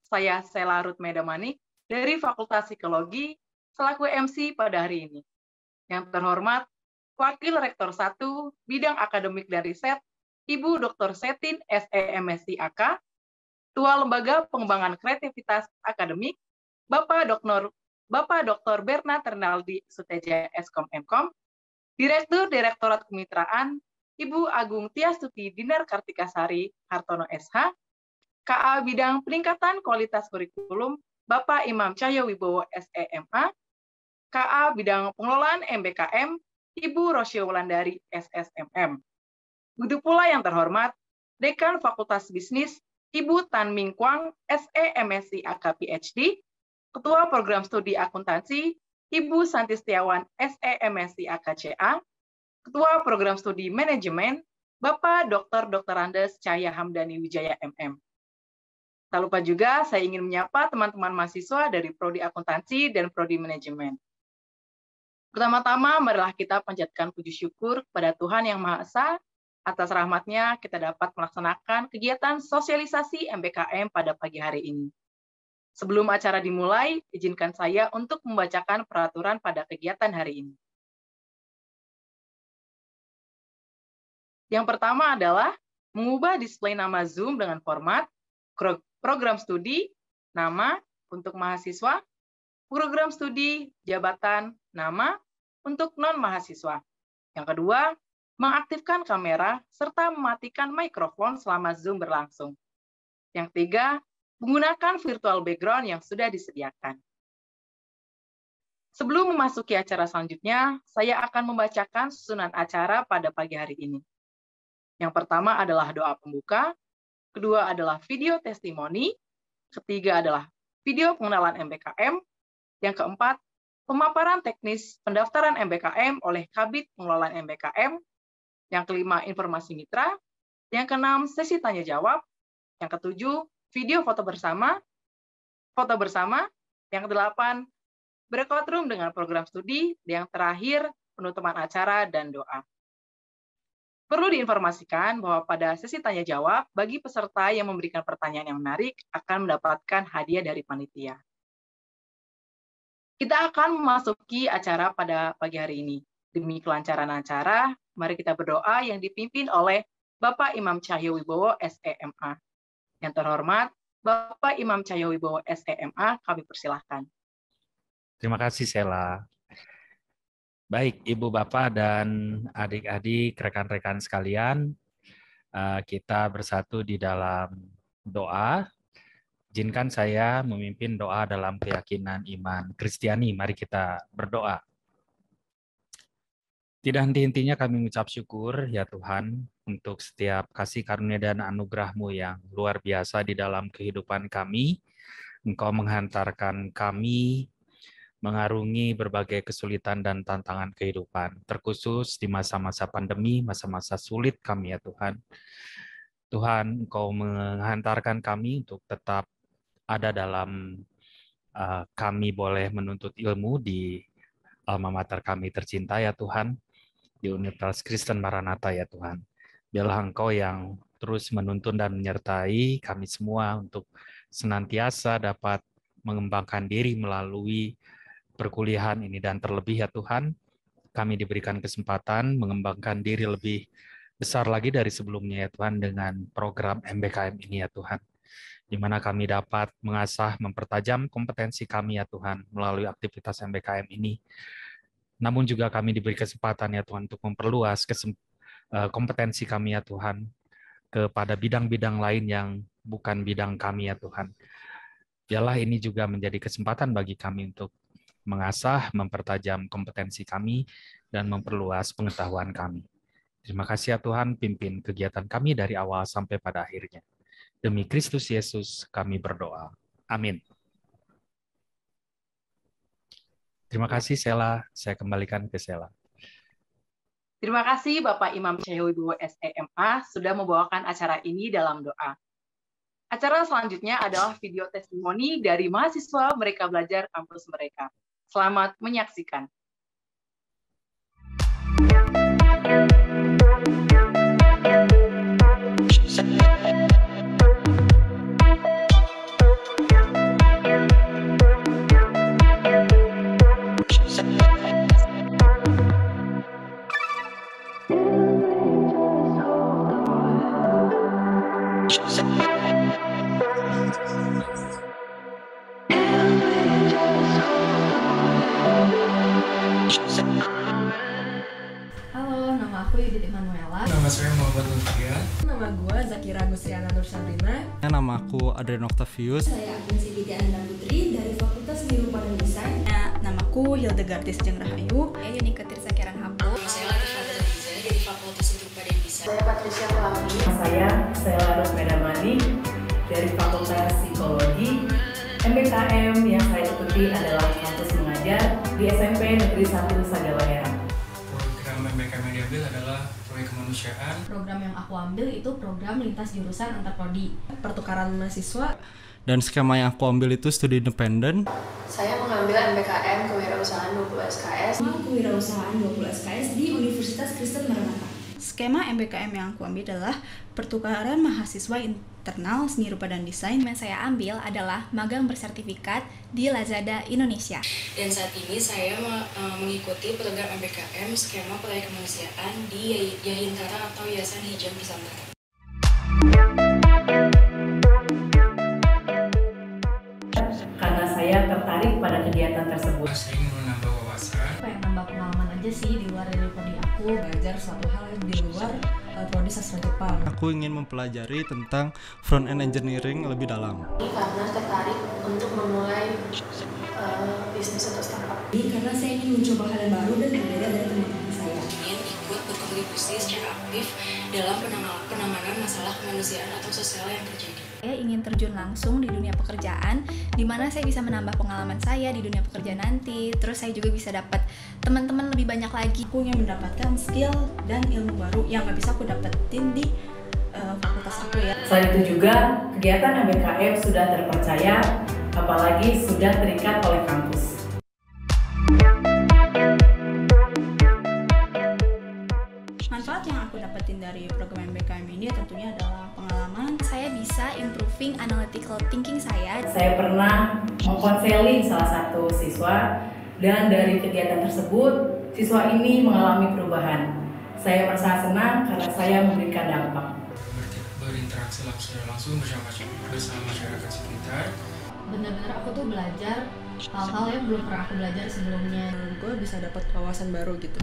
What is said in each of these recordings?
saya Sela Ruth Medamanik dari Fakultas Psikologi selaku MC pada hari ini. Yang terhormat, Wakil Rektor 1 Bidang Akademik dan Riset, Ibu Dr. Setin SEMSI AK, Ketua Lembaga Pengembangan Kreativitas Akademik, Bapak Dr. Bernard Renaldi Suteja Eskom Mkom, Direktur Direktorat Kemitraan, Ibu Agung Tiastuti Dinar Kartikasari Hartono SH, KA Bidang Peningkatan Kualitas Kurikulum, Bapak Imam Cahyo Wibowo SEMA, KA Bidang Pengelolaan MBKM, Ibu Rosyo Wulandari SSMM. Begitu pula yang terhormat, Dekan Fakultas Bisnis, Ibu Tan Ming Kwang SEMSI AK PhD, Ketua Program Studi Akuntansi, Ibu Santi Setiawan SEMSI AK CA, Ketua Program Studi Manajemen, Bapak Dr. Andes Cahya Hamdani Wijaya MM. Tak lupa juga saya ingin menyapa teman-teman mahasiswa dari Prodi Akuntansi dan Prodi Manajemen. Pertama-tama, marilah kita panjatkan puji syukur kepada Tuhan Yang Maha Esa, atas rahmat-Nya kita dapat melaksanakan kegiatan sosialisasi MBKM pada pagi hari ini. Sebelum acara dimulai, izinkan saya untuk membacakan peraturan pada kegiatan hari ini. Yang pertama adalah mengubah display nama Zoom dengan format program studi, nama untuk mahasiswa, program studi, jabatan, nama untuk non-mahasiswa. Yang kedua, mengaktifkan kamera serta mematikan mikrofon selama Zoom berlangsung. Yang ketiga, menggunakan virtual background yang sudah disediakan. Sebelum memasuki acara selanjutnya, saya akan membacakan susunan acara pada pagi hari ini. Yang pertama adalah doa pembuka, kedua adalah video testimoni, ketiga adalah video pengenalan MBKM, yang keempat, pemaparan teknis pendaftaran MBKM oleh Kabid Pengelolaan MBKM, yang kelima, informasi mitra, yang keenam, sesi tanya-jawab, yang ketujuh, video foto bersama, yang kedelapan, breakout room dengan program studi, yang terakhir, penutupan acara dan doa. Perlu diinformasikan bahwa pada sesi tanya-jawab, bagi peserta yang memberikan pertanyaan yang menarik akan mendapatkan hadiah dari panitia. Kita akan memasuki acara pada pagi hari ini. Demi kelancaran acara, mari kita berdoa yang dipimpin oleh Bapak Imam Cahyo Wibowo SEMA. Yang terhormat, Bapak Imam Cahyo Wibowo SEMA, kami persilahkan. Terima kasih, Sela. Baik, Ibu, Bapak, dan adik-adik, rekan-rekan sekalian, kita bersatu di dalam doa. Izinkan saya memimpin doa dalam keyakinan iman Kristiani. Mari kita berdoa. Tidak henti-hentinya kami mengucap syukur, ya Tuhan, untuk setiap kasih karunia dan anugerah-Mu yang luar biasa di dalam kehidupan kami. Engkau menghantarkan kami mengarungi berbagai kesulitan dan tantangan kehidupan, terkhusus di masa-masa pandemi, masa-masa sulit kami, ya Tuhan. Tuhan, Engkau menghantarkan kami untuk tetap ada dalam kami boleh menuntut ilmu di alma mater kami tercinta, ya Tuhan, di Universitas Kristen Maranatha, ya Tuhan. Biarlah Engkau yang terus menuntun dan menyertai kami semua untuk senantiasa dapat mengembangkan diri melalui perkuliahan ini, dan terlebih, ya Tuhan, kami diberikan kesempatan mengembangkan diri lebih besar lagi dari sebelumnya, ya Tuhan, dengan program MBKM ini, ya Tuhan, di mana kami dapat mengasah, mempertajam kompetensi kami, ya Tuhan, melalui aktivitas MBKM ini. Namun juga kami diberi kesempatan, ya Tuhan, untuk memperluas kompetensi kami, ya Tuhan, kepada bidang-bidang lain yang bukan bidang kami, ya Tuhan. Biarlah ini juga menjadi kesempatan bagi kami untuk mengasah, mempertajam kompetensi kami, dan memperluas pengetahuan kami. Terima kasih, ya Tuhan, pimpin kegiatan kami dari awal sampai pada akhirnya. Demi Kristus Yesus kami berdoa. Amin. Terima kasih, Sela. Saya kembalikan ke Sela. Terima kasih Bapak Imam Cahyo Wibowo SEMA sudah membawakan acara ini dalam doa. Acara selanjutnya adalah video testimoni dari mahasiswa Merdeka Belajar kampus mereka. Selamat menyaksikan. Halo, nama aku Yudit Emanuela. Nama saya Muhammad Nurfian. Nama gue Zakira Gustriana Nur Sabrina. Nama aku Adrian Octavius. Saya Agnes Sidiki Anda Putri dari Fakultas Seni Rupa dan Desain. Namaku Hildegardis Jeng Rahayu. Saya Yunika Tirsa Kiran Hampo. Saya Latifah Riza dari Fakultas Seni Rupa dan Desain. Saya Patricia Pelangi. Saya Stella Rosmedamani dari Fakultas Psikologi. MBKM yang saya ikuti adalah kampus mengajar di SMP Negeri 1 Sagawaheran. Program MBKM yang diambil adalah proyek kemanusiaan. Program yang aku ambil itu program lintas jurusan antar prodi, pertukaran mahasiswa. Dan skema yang aku ambil itu studi independen. Saya mengambil MBKM Kewirausahaan 20 SKS. Kewirausahaan 20 SKS di Universitas Kristen Maranatha. Skema MBKM yang aku ambil adalah pertukaran mahasiswa internal seni rupa dan desain. Yang saya ambil adalah magang bersertifikat di Lazada Indonesia. Dan saat ini saya mengikuti program MBKM skema proyek kemanusiaan di Yahintara atau Yayasan Hijab Nusantara. Karena saya tertarik pada kegiatan tersebut. Saya ingin menambah wawasan. Pengen nambah pengalaman aja sih di luar dari prodi aku, belajar suatu hal di luar prodi sastra Jepang. Aku ingin mempelajari tentang front end engineering lebih dalam. Karena tertarik untuk memulai bisnis atau startup. Karena saya ingin mencoba hal yang baru dan berbeda dari teman-teman saya. Ingin ikut berkontribusi secara aktif dalam penanganan masalah kemanusiaan atau sosial yang terjadi. Saya ingin terjun langsung di dunia pekerjaan, di mana saya bisa menambah pengalaman saya di dunia pekerjaan nanti. Terus saya juga bisa dapat teman-teman lebih banyak lagi. Aku ingin mendapatkan skill dan ilmu baru yang gak bisa aku dapetin di fakultas aku ya. Selain itu juga, kegiatan MBKM sudah terpercaya, apalagi sudah terikat oleh kampus. Manfaat yang aku dapetin dari program MBKM ini tentunya adalah pengalaman. Saya bisa improving analytical thinking saya. Saya pernah mengkonseling salah satu siswa, dan dari kegiatan tersebut, siswa ini mengalami perubahan. Saya merasa senang karena saya memberikan dampak. Berinteraksi langsung bersama masyarakat sekitar. Bener-bener aku tuh belajar hal-hal yang belum pernah aku belajar sebelumnya. Gue bisa dapat wawasan baru gitu.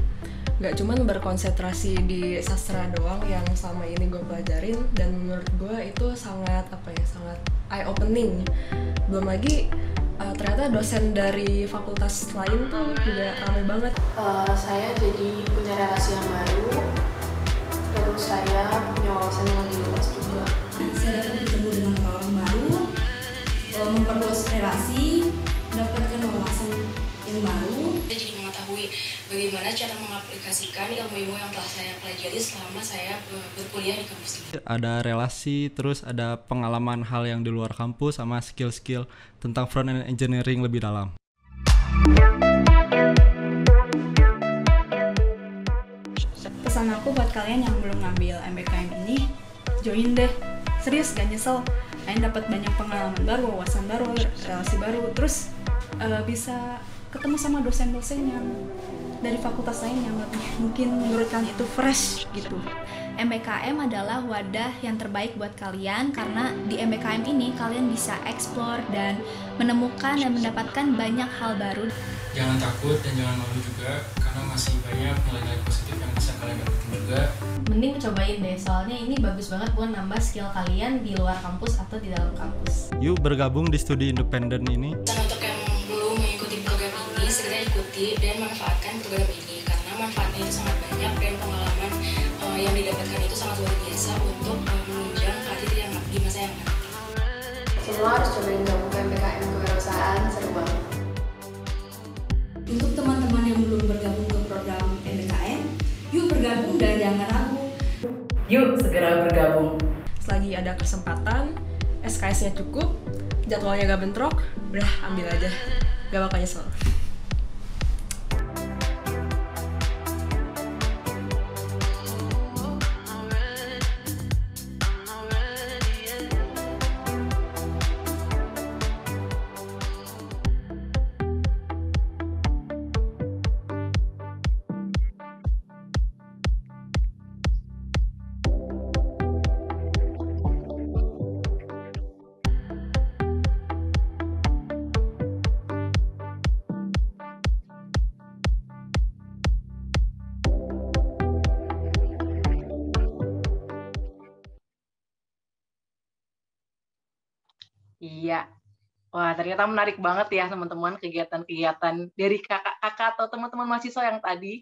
Gak cuman berkonsentrasi di sastra doang yang selama ini gue pelajarin, dan menurut gue itu sangat sangat eye opening. Belum lagi ternyata dosen dari fakultas lain tuh juga ramai banget. Saya jadi punya relasi yang baru. Terus saya punya wawasan yang lebih luas juga. Saya dapat bertemu dengan orang baru, memperluas relasi, mendapatkan wawasan yang baru. Saya jadi mengetahui bagaimana cara mengaplikasikan ilmu-ilmu yang telah saya pelajari selama saya berkuliah di kampus ini. Ada relasi, terus ada pengalaman hal yang di luar kampus sama skill-skill tentang front end engineering lebih dalam. Pesan aku buat kalian yang belum ngambil MBKM ini, join deh. Serius, gak nyesel. Kalian dapat banyak pengalaman baru, wawasan baru, relasi baru, terus bisa ketemu sama dosen-dosen yang dari fakultas lain yang mungkin menurut kalian itu fresh gitu. MBKM adalah wadah yang terbaik buat kalian, karena di MBKM ini kalian bisa explore dan menemukan dan mendapatkan banyak hal baru. Jangan takut dan jangan malu juga, karena masih banyak nilai-nilai positif yang bisa kalian dapetin juga. Mending cobain deh, soalnya ini bagus banget buat nambah skill kalian di luar kampus atau di dalam kampus. Yuk bergabung di studi independen ini. Dan untuk yang belum mengikuti program ini, segera ikuti dan manfaatkan program ini, karena manfaatnya itu sangat banyak dan pengalaman yang didapatkan itu sangat luar biasa untuk menunjang karir yang di masa yang akan datang. Semua harus cobain gabung ke MBKM Kewirausahaan, seru banget. Untuk teman-teman yang belum bergabung ke program MBKM, yuk bergabung dan jangan ragu. Yuk segera bergabung. Selagi ada kesempatan, SKS-nya cukup, jadwalnya gak bentrok, udah ambil aja, gak bakal nyesel. Iya. Wah, ternyata menarik banget ya teman-teman kegiatan-kegiatan dari kakak-kakak atau teman-teman mahasiswa yang tadi.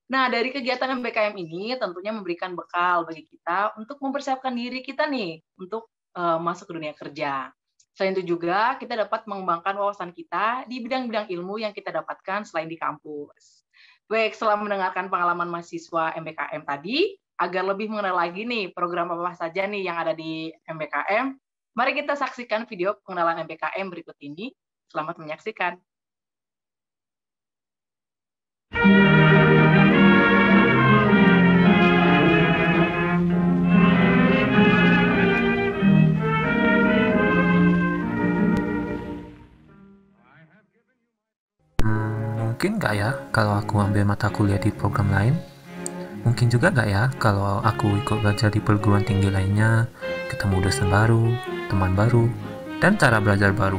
Nah, dari kegiatan MBKM ini tentunya memberikan bekal bagi kita untuk mempersiapkan diri kita nih untuk masuk ke dunia kerja. Selain itu juga kita dapat mengembangkan wawasan kita di bidang-bidang ilmu yang kita dapatkan selain di kampus. Baik, setelah mendengarkan pengalaman mahasiswa MBKM tadi, agar lebih mengenal lagi nih program apa saja nih yang ada di MBKM, mari kita saksikan video pengenalan MBKM berikut ini. Selamat menyaksikan. Mungkin nggak ya kalau aku ambil mata kuliah di program lain? Mungkin juga nggak ya kalau aku ikut belajar di perguruan tinggi lainnya, ketemu dosen baru, teman baru, dan cara belajar baru?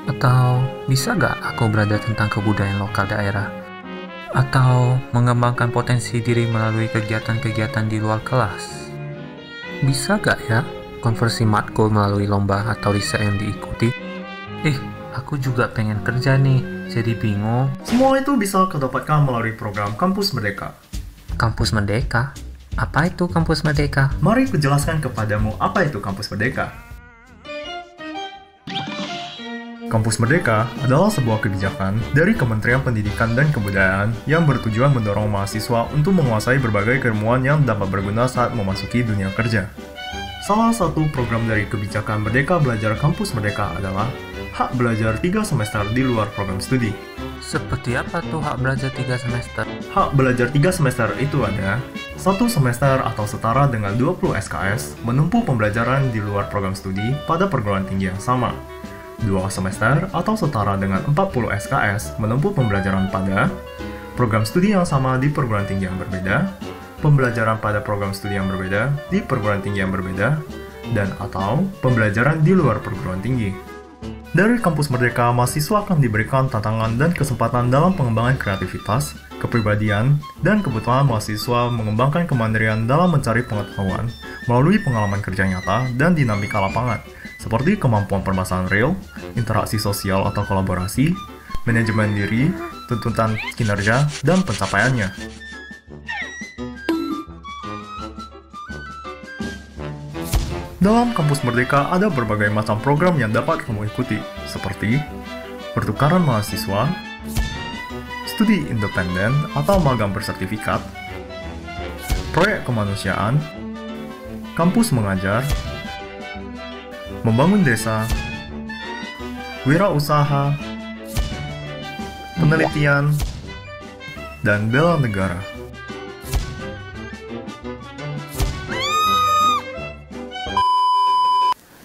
Atau bisa nggak aku belajar tentang kebudayaan lokal daerah? Atau mengembangkan potensi diri melalui kegiatan-kegiatan di luar kelas? Bisa nggak ya konversi matkul melalui lomba atau riset yang diikuti? Aku juga pengen kerja nih, jadi bingung. Semua itu bisa kau dapatkan melalui program Kampus Merdeka. Kampus Merdeka? Apa itu Kampus Merdeka? Mari kujelaskan kepadamu apa itu Kampus Merdeka. Kampus Merdeka adalah sebuah kebijakan dari Kementerian Pendidikan dan Kebudayaan yang bertujuan mendorong mahasiswa untuk menguasai berbagai keilmuan yang dapat berguna saat memasuki dunia kerja. Salah satu program dari kebijakan Merdeka Belajar Kampus Merdeka adalah hak belajar 3 semester di luar program studi. Seperti apa tuh hak belajar 3 semester? Hak belajar 3 semester itu ada 1 semester atau setara dengan 20 SKS menempuh pembelajaran di luar program studi pada perguruan tinggi yang sama. 2 semester atau setara dengan 40 SKS menempuh pembelajaran pada program studi yang sama di perguruan tinggi yang berbeda, pembelajaran pada program studi yang berbeda di perguruan tinggi yang berbeda, dan atau pembelajaran di luar perguruan tinggi. Dari Kampus Merdeka, mahasiswa akan diberikan tantangan dan kesempatan dalam pengembangan kreativitas, kepribadian, dan kebutuhan mahasiswa mengembangkan kemandirian dalam mencari pengetahuan melalui pengalaman kerja nyata dan dinamika lapangan, seperti kemampuan permasalahan real, interaksi sosial atau kolaborasi, manajemen diri, tuntutan kinerja, dan pencapaiannya. Dalam Kampus Merdeka ada berbagai macam program yang dapat kamu ikuti, seperti pertukaran mahasiswa, studi independen atau magang bersertifikat, proyek kemanusiaan, kampus mengajar, membangun desa, wirausaha, penelitian, dan bela negara.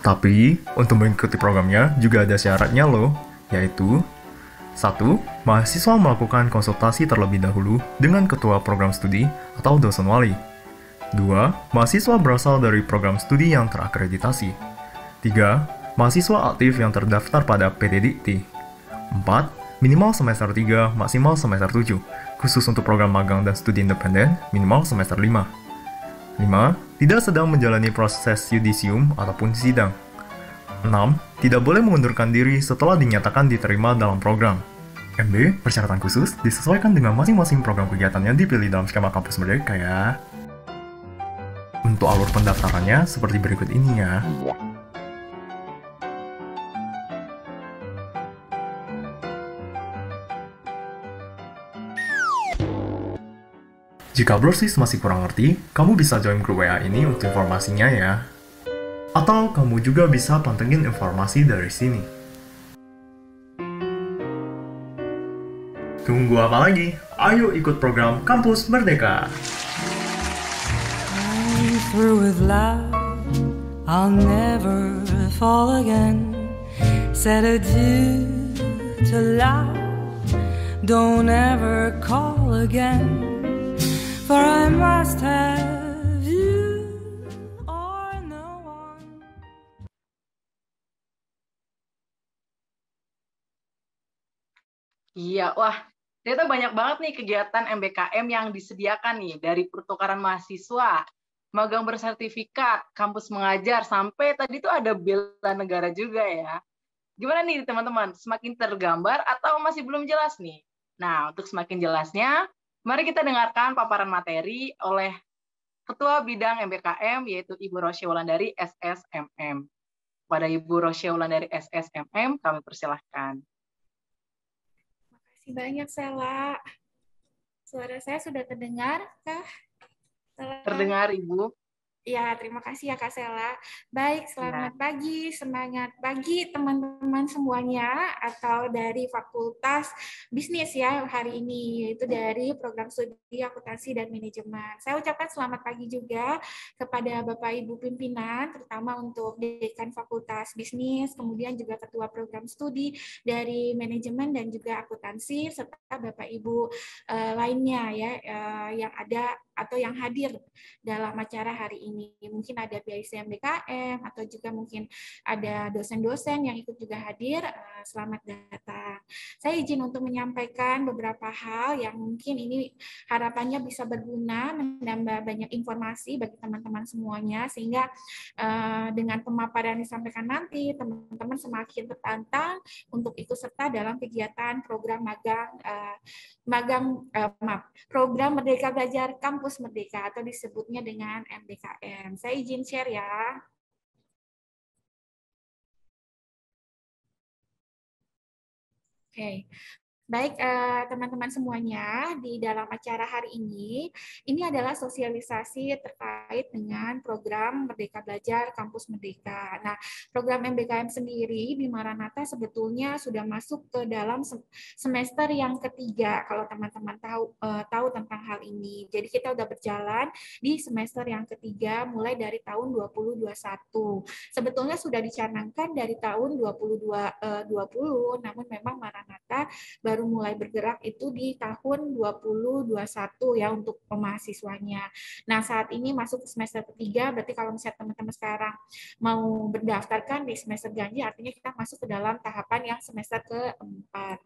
Tapi, untuk mengikuti programnya juga ada syaratnya loh, yaitu 1. Mahasiswa melakukan konsultasi terlebih dahulu dengan ketua program studi atau dosen wali. 2. Mahasiswa berasal dari program studi yang terakreditasi. 3. Mahasiswa aktif yang terdaftar pada PDDikti. 4. Minimal semester 3, maksimal semester 7. Khusus untuk program magang dan studi independen, minimal semester 5. 5. Tidak sedang menjalani proses yudisium ataupun sidang. 6. Tidak boleh mengundurkan diri setelah dinyatakan diterima dalam program. MB, persyaratan khusus disesuaikan dengan masing-masing program kegiatan yang dipilih dalam skema Kampus Merdeka ya. Untuk alur pendaftarannya seperti berikut ini ya. Jika Brosis masih kurang ngerti, kamu bisa join grup WA ini untuk informasinya ya. Atau kamu juga bisa pantengin informasi dari sini. Tunggu apa lagi? Ayo ikut program Kampus Merdeka! I'm through with love, I'll never fall again. Said adieu to love, don't ever call again. For I must have you or no one. Iya, wah, ternyata banyak banget nih kegiatan MBKM yang disediakan nih dari pertukaran mahasiswa, magang bersertifikat, kampus mengajar, sampai tadi tuh ada bela negara juga ya. Gimana nih teman-teman, semakin tergambar atau masih belum jelas nih? Nah, untuk semakin jelasnya, mari kita dengarkan paparan materi oleh Ketua Bidang MBKM, yaitu Ibu Rosya Wulandari, SSMM. Pada Ibu Rosya Wulandari, SSMM, kami persilahkan. Terima kasih banyak, Sela. Suara saya sudah terdengar, kah? Terdengar, Ibu. Ya, terima kasih ya Kak Sela. Baik, selamat pagi, semangat pagi teman-teman semuanya, atau dari Fakultas Bisnis ya hari ini, yaitu dari Program Studi Akuntansi dan Manajemen. Saya ucapkan selamat pagi juga kepada Bapak Ibu pimpinan, terutama untuk Dekan Fakultas Bisnis, kemudian juga Ketua Program Studi dari Manajemen dan juga Akuntansi, serta Bapak Ibu lainnya ya yang ada atau yang hadir dalam acara hari ini. Mungkin ada PIC MBKM atau juga mungkin ada dosen-dosen yang ikut juga hadir. Selamat datang. Saya izin untuk menyampaikan beberapa hal yang mungkin ini harapannya bisa berguna, menambah banyak informasi bagi teman-teman semuanya, sehingga dengan pemaparan yang disampaikan nanti, teman-teman semakin tertantang untuk ikut serta dalam kegiatan program program Merdeka Belajar Kampus Merdeka atau disebutnya dengan MBKM. Saya izin share ya. Oke. Baik, teman-teman semuanya, di dalam acara hari ini adalah sosialisasi terkait dengan program Merdeka Belajar Kampus Merdeka. Nah, program MBKM sendiri di Maranatha sebetulnya sudah masuk ke dalam semester yang ketiga, kalau teman-teman tahu tentang hal ini. Jadi kita udah berjalan di semester yang ketiga mulai dari tahun 2021. Sebetulnya sudah dicanangkan dari tahun 2020, namun memang Maranatha baru mulai bergerak itu di tahun 2021 ya untuk mahasiswanya. Nah, saat ini masuk ke semester ketiga, berarti kalau misalnya teman-teman sekarang mau berdaftarkan di semester ganjil, artinya kita masuk ke dalam tahapan yang semester keempat.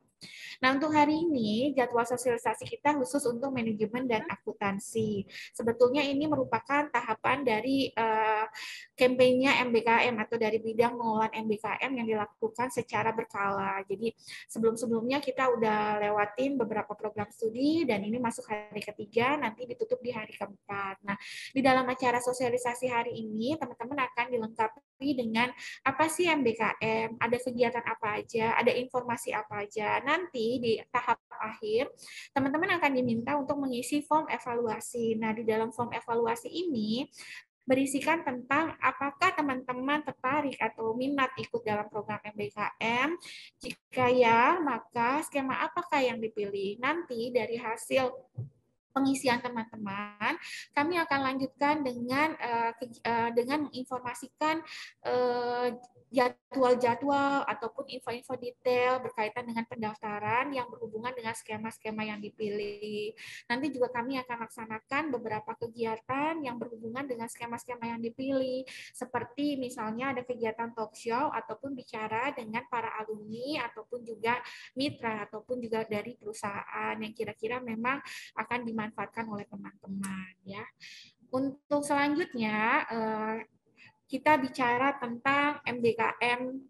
Nah, untuk hari ini jadwal sosialisasi kita khusus untuk manajemen dan akuntansi. Sebetulnya ini merupakan tahapan dari kampanye MBKM atau dari bidang pengelolaan MBKM yang dilakukan secara berkala. Jadi sebelum-sebelumnya kita udah lewatin beberapa program studi dan ini masuk hari ketiga, nanti ditutup di hari keempat. Nah, di dalam acara sosialisasi hari ini teman-teman akan dilengkapi dengan apa sih MBKM, ada kegiatan apa aja, ada informasi apa aja. Nanti di tahap akhir, teman-teman akan diminta untuk mengisi form evaluasi. Nah, di dalam form evaluasi ini berisikan tentang apakah teman-teman tertarik atau minat ikut dalam program MBKM. Jika ya, maka skema apakah yang dipilih? Nanti dari hasil pengisian teman-teman, kami akan lanjutkan dengan menginformasikan jadwal-jadwal ataupun info-info detail berkaitan dengan pendaftaran yang berhubungan dengan skema-skema yang dipilih. Nanti juga kami akan laksanakan beberapa kegiatan yang berhubungan dengan skema-skema yang dipilih, seperti misalnya ada kegiatan talk show ataupun bicara dengan para alumni ataupun juga mitra ataupun juga dari perusahaan yang kira-kira memang akan dimanfaatkan oleh teman-teman ya. Untuk selanjutnya kita bicara tentang MBKM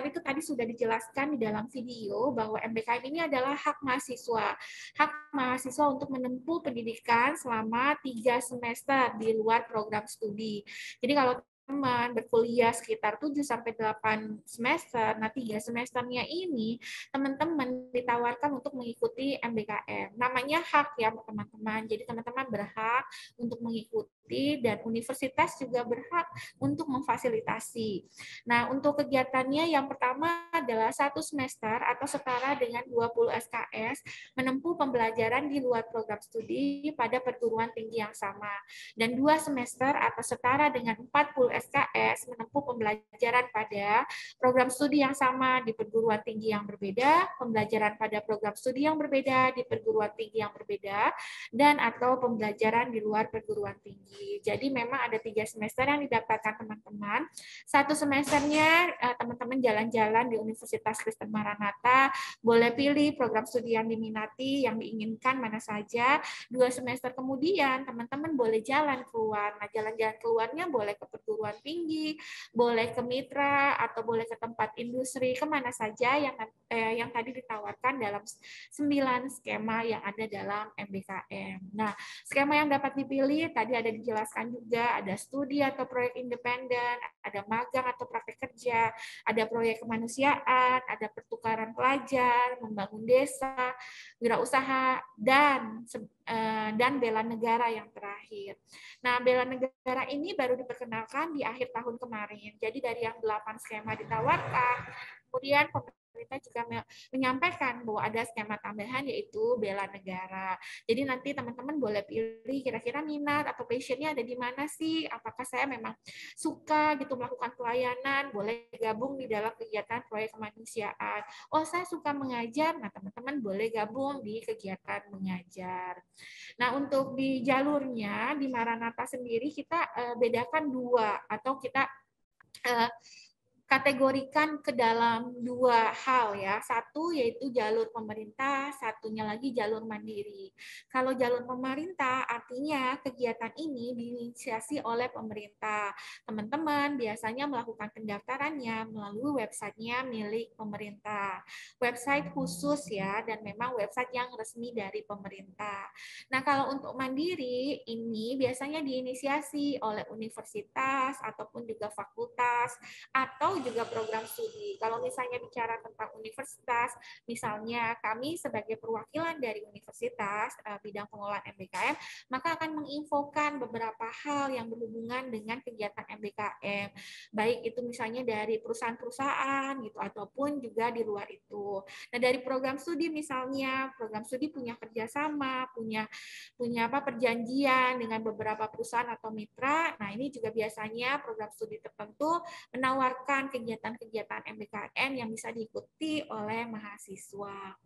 itu tadi sudah dijelaskan di dalam video bahwa MBKM ini adalah hak mahasiswa. Hak mahasiswa untuk menempuh pendidikan selama 3 semester di luar program studi. Jadi kalau teman berkuliah sekitar 7-8 semester, nah 3 semesternya ini teman-teman ditawarkan untuk mengikuti MBKM. Namanya hak ya teman-teman, jadi teman-teman berhak untuk mengikuti dan universitas juga berhak untuk memfasilitasi. Nah, untuk kegiatannya yang pertama adalah 1 semester atau setara dengan 20 SKS menempuh pembelajaran di luar program studi pada perguruan tinggi yang sama. Dan 2 semester atau setara dengan 40 SKS menempuh pembelajaran pada program studi yang sama di perguruan tinggi yang berbeda, pembelajaran pada program studi yang berbeda di perguruan tinggi yang berbeda, dan atau pembelajaran di luar perguruan tinggi. Jadi memang ada 3 semester yang didapatkan teman-teman. 1 semesternya teman-teman jalan-jalan di Universitas Kristen Maranatha, boleh pilih program studi yang diminati, yang diinginkan mana saja. 2 semester kemudian teman-teman boleh jalan keluar. Nah, jalan-jalan keluarnya boleh ke perguruan tinggi, boleh ke mitra, atau boleh ke tempat industri, kemana saja yang tadi ditawarkan dalam 9 skema yang ada dalam MBKM. Nah, skema yang dapat dipilih tadi ada dijelaskan juga, ada studi atau proyek independen, ada magang atau praktek kerja, ada proyek kemanusiaan, ada pertukaran pelajar, membangun desa, wirausaha, dan bela negara yang terakhir. Nah, bela negara ini baru diperkenalkan di akhir tahun kemarin. Jadi dari yang 8 skema ditawarkan, kemudian pemerintah juga menyampaikan bahwa ada skema tambahan yaitu bela negara. Jadi nanti teman-teman boleh pilih kira-kira minat atau passionnya ada di mana sih? Apakah saya memang suka gitu melakukan pelayanan? Boleh gabung di dalam kegiatan proyek kemanusiaan. Oh, saya suka mengajar. Nah, teman-teman boleh gabung di kegiatan mengajar. Nah, untuk di jalurnya di Maranatha sendiri kita bedakan 2 atau kita kategorikan ke dalam 2 hal ya. Satu yaitu jalur pemerintah, satunya lagi jalur mandiri. Kalau jalur pemerintah artinya kegiatan ini diinisiasi oleh pemerintah. Teman-teman biasanya melakukan pendaftarannya melalui websitenya milik pemerintah. Website khusus ya, dan memang website yang resmi dari pemerintah. Nah, kalau untuk mandiri ini biasanya diinisiasi oleh universitas ataupun juga fakultas atau juga program studi. Kalau misalnya bicara tentang universitas, misalnya kami sebagai perwakilan dari universitas bidang pengelolaan MBKM, maka akan menginfokan beberapa hal yang berhubungan dengan kegiatan MBKM, baik itu misalnya dari perusahaan-perusahaan gitu ataupun juga di luar itu. Nah, dari program studi misalnya, program studi punya kerjasama, punya perjanjian dengan beberapa perusahaan atau mitra. Nah, ini juga biasanya program studi tertentu menawarkan kegiatan-kegiatan MBKM yang bisa diikuti oleh mahasiswa.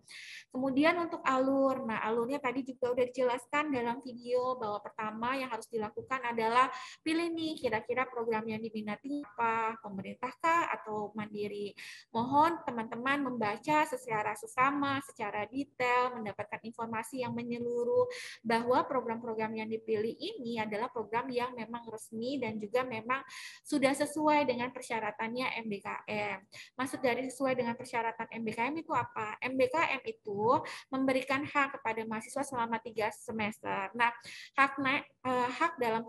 Kemudian untuk alur, nah alurnya tadi juga udah dijelaskan dalam video bahwa pertama yang harus dilakukan adalah pilih nih kira-kira program yang diminati apa, pemerintah kah atau mandiri. Mohon teman-teman membaca secara sesama, secara detail, mendapatkan informasi yang menyeluruh bahwa program-program yang dipilih ini adalah program yang memang resmi dan juga memang sudah sesuai dengan persyaratannya MBKM. Maksud dari sesuai dengan persyaratan MBKM itu apa? MBKM itu memberikan hak kepada mahasiswa selama 3 semester. Nah, hak dalam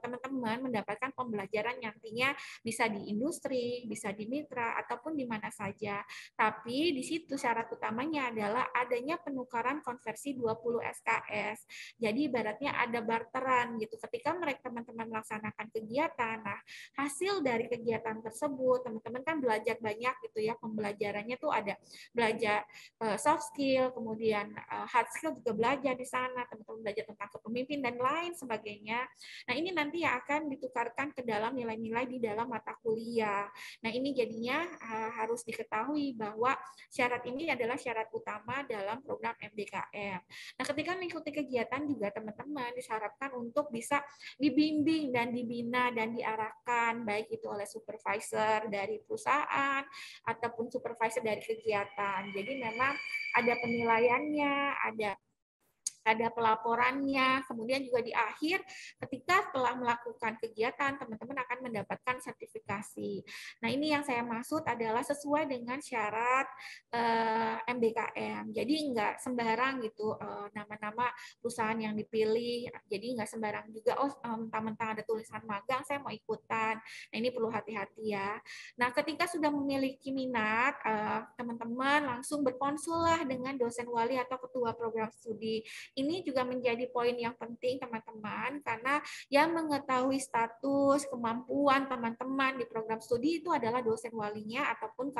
teman-teman mendapatkan pembelajaran nantinya bisa di industri, bisa di mitra, ataupun di mana saja. Tapi di situ syarat utamanya adalah adanya penukaran konversi 20 SKS. Jadi ibaratnya ada barteran gitu. Ketika mereka teman-teman melaksanakan kegiatan, nah hasil dari kegiatan tersebut, teman-teman kan belajar banyak gitu ya, pembelajarannya tuh ada belajar soft skill, kemudian hard skill juga belajar di sana, teman-teman belajar tentang kepemimpinan dan lain sebagainya. Nah, ini nanti yang akan ditukarkan ke dalam nilai-nilai di dalam mata kuliah. Nah, ini jadinya harus diketahui bahwa syarat ini adalah syarat utama dalam program MBKM. Nah, ketika mengikuti kegiatan juga teman-teman disyaratkan untuk bisa dibimbing dan dibina dan diarahkan baik itu oleh supervisor dari perusahaan ataupun supervisor dari kegiatan. Jadi memang ada penilaiannya, ada pelaporannya, kemudian juga di akhir ketika telah melakukan kegiatan, teman-teman akan mendapatkan sertifikasi. Nah, ini yang saya maksud adalah sesuai dengan syarat MBKM. Jadi enggak sembarang gitu nama-nama perusahaan yang dipilih, jadi enggak sembarang juga, mentang-mentang ada tulisan magang, saya mau ikutan. Nah, ini perlu hati-hati ya. Nah, ketika sudah memiliki minat, teman-teman langsung berkonsul lah dengan dosen wali atau ketua program studi. Ini juga menjadi poin yang penting teman-teman, karena yang mengetahui status, kemampuan teman-teman di program studi itu adalah dosen walinya ataupun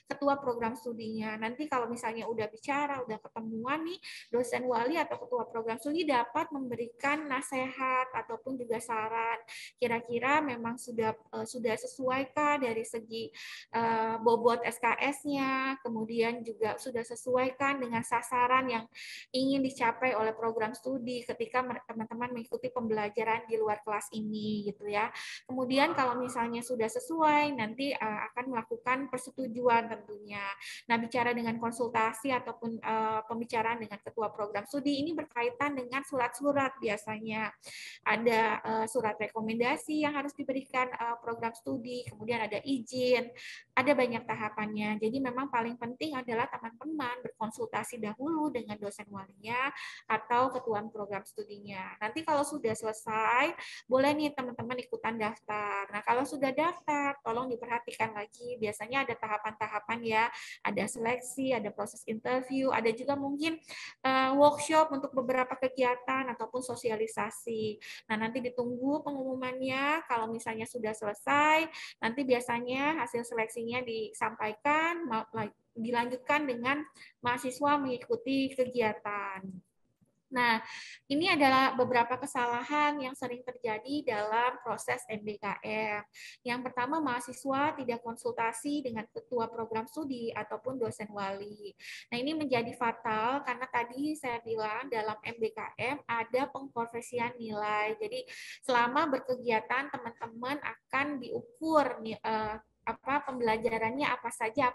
ketua program studinya. Nanti kalau misalnya udah bicara, udah ketemuan nih, dosen wali atau ketua program studi dapat memberikan nasihat ataupun juga saran. Kira-kira memang sudah sesuaikah dari segi bobot SKS-nya, kemudian juga sudah sesuaikan dengan sasaran yang ingin dicapai oleh program studi ketika teman-teman mengikuti pembelajaran di luar kelas ini gitu ya. Kemudian kalau misalnya sudah sesuai, nanti akan melakukan persetujuan tentunya. Nah, bicara dengan konsultasi ataupun pembicaraan dengan ketua program studi ini berkaitan dengan surat-surat biasanya. Ada surat rekomendasi yang harus diberikan program studi, kemudian ada izin, ada banyak tahapannya. Jadi memang paling penting adalah teman-teman berkonsultasi dahulu dengan dosen walinya atau ketua program studinya. Nanti kalau sudah selesai, boleh nih teman-teman ikutan daftar. Nah, kalau sudah daftar, tolong diperhatikan lagi. Biasanya ada tahapan-tahapan ya, ada seleksi, ada proses interview, ada juga mungkin workshop untuk beberapa kegiatan ataupun sosialisasi. Nah, nanti ditunggu pengumumannya. Kalau misalnya sudah selesai, nanti biasanya hasil seleksinya disampaikan, dilanjutkan dengan mahasiswa mengikuti kegiatan. Nah, ini adalah beberapa kesalahan yang sering terjadi dalam proses MBKM. Yang pertama, mahasiswa tidak konsultasi dengan ketua program studi ataupun dosen wali. Nah, ini menjadi fatal karena tadi saya bilang dalam MBKM ada pengkonversian nilai. Jadi, selama berkegiatan, teman-teman akan diukur pembelajarannya apa saja,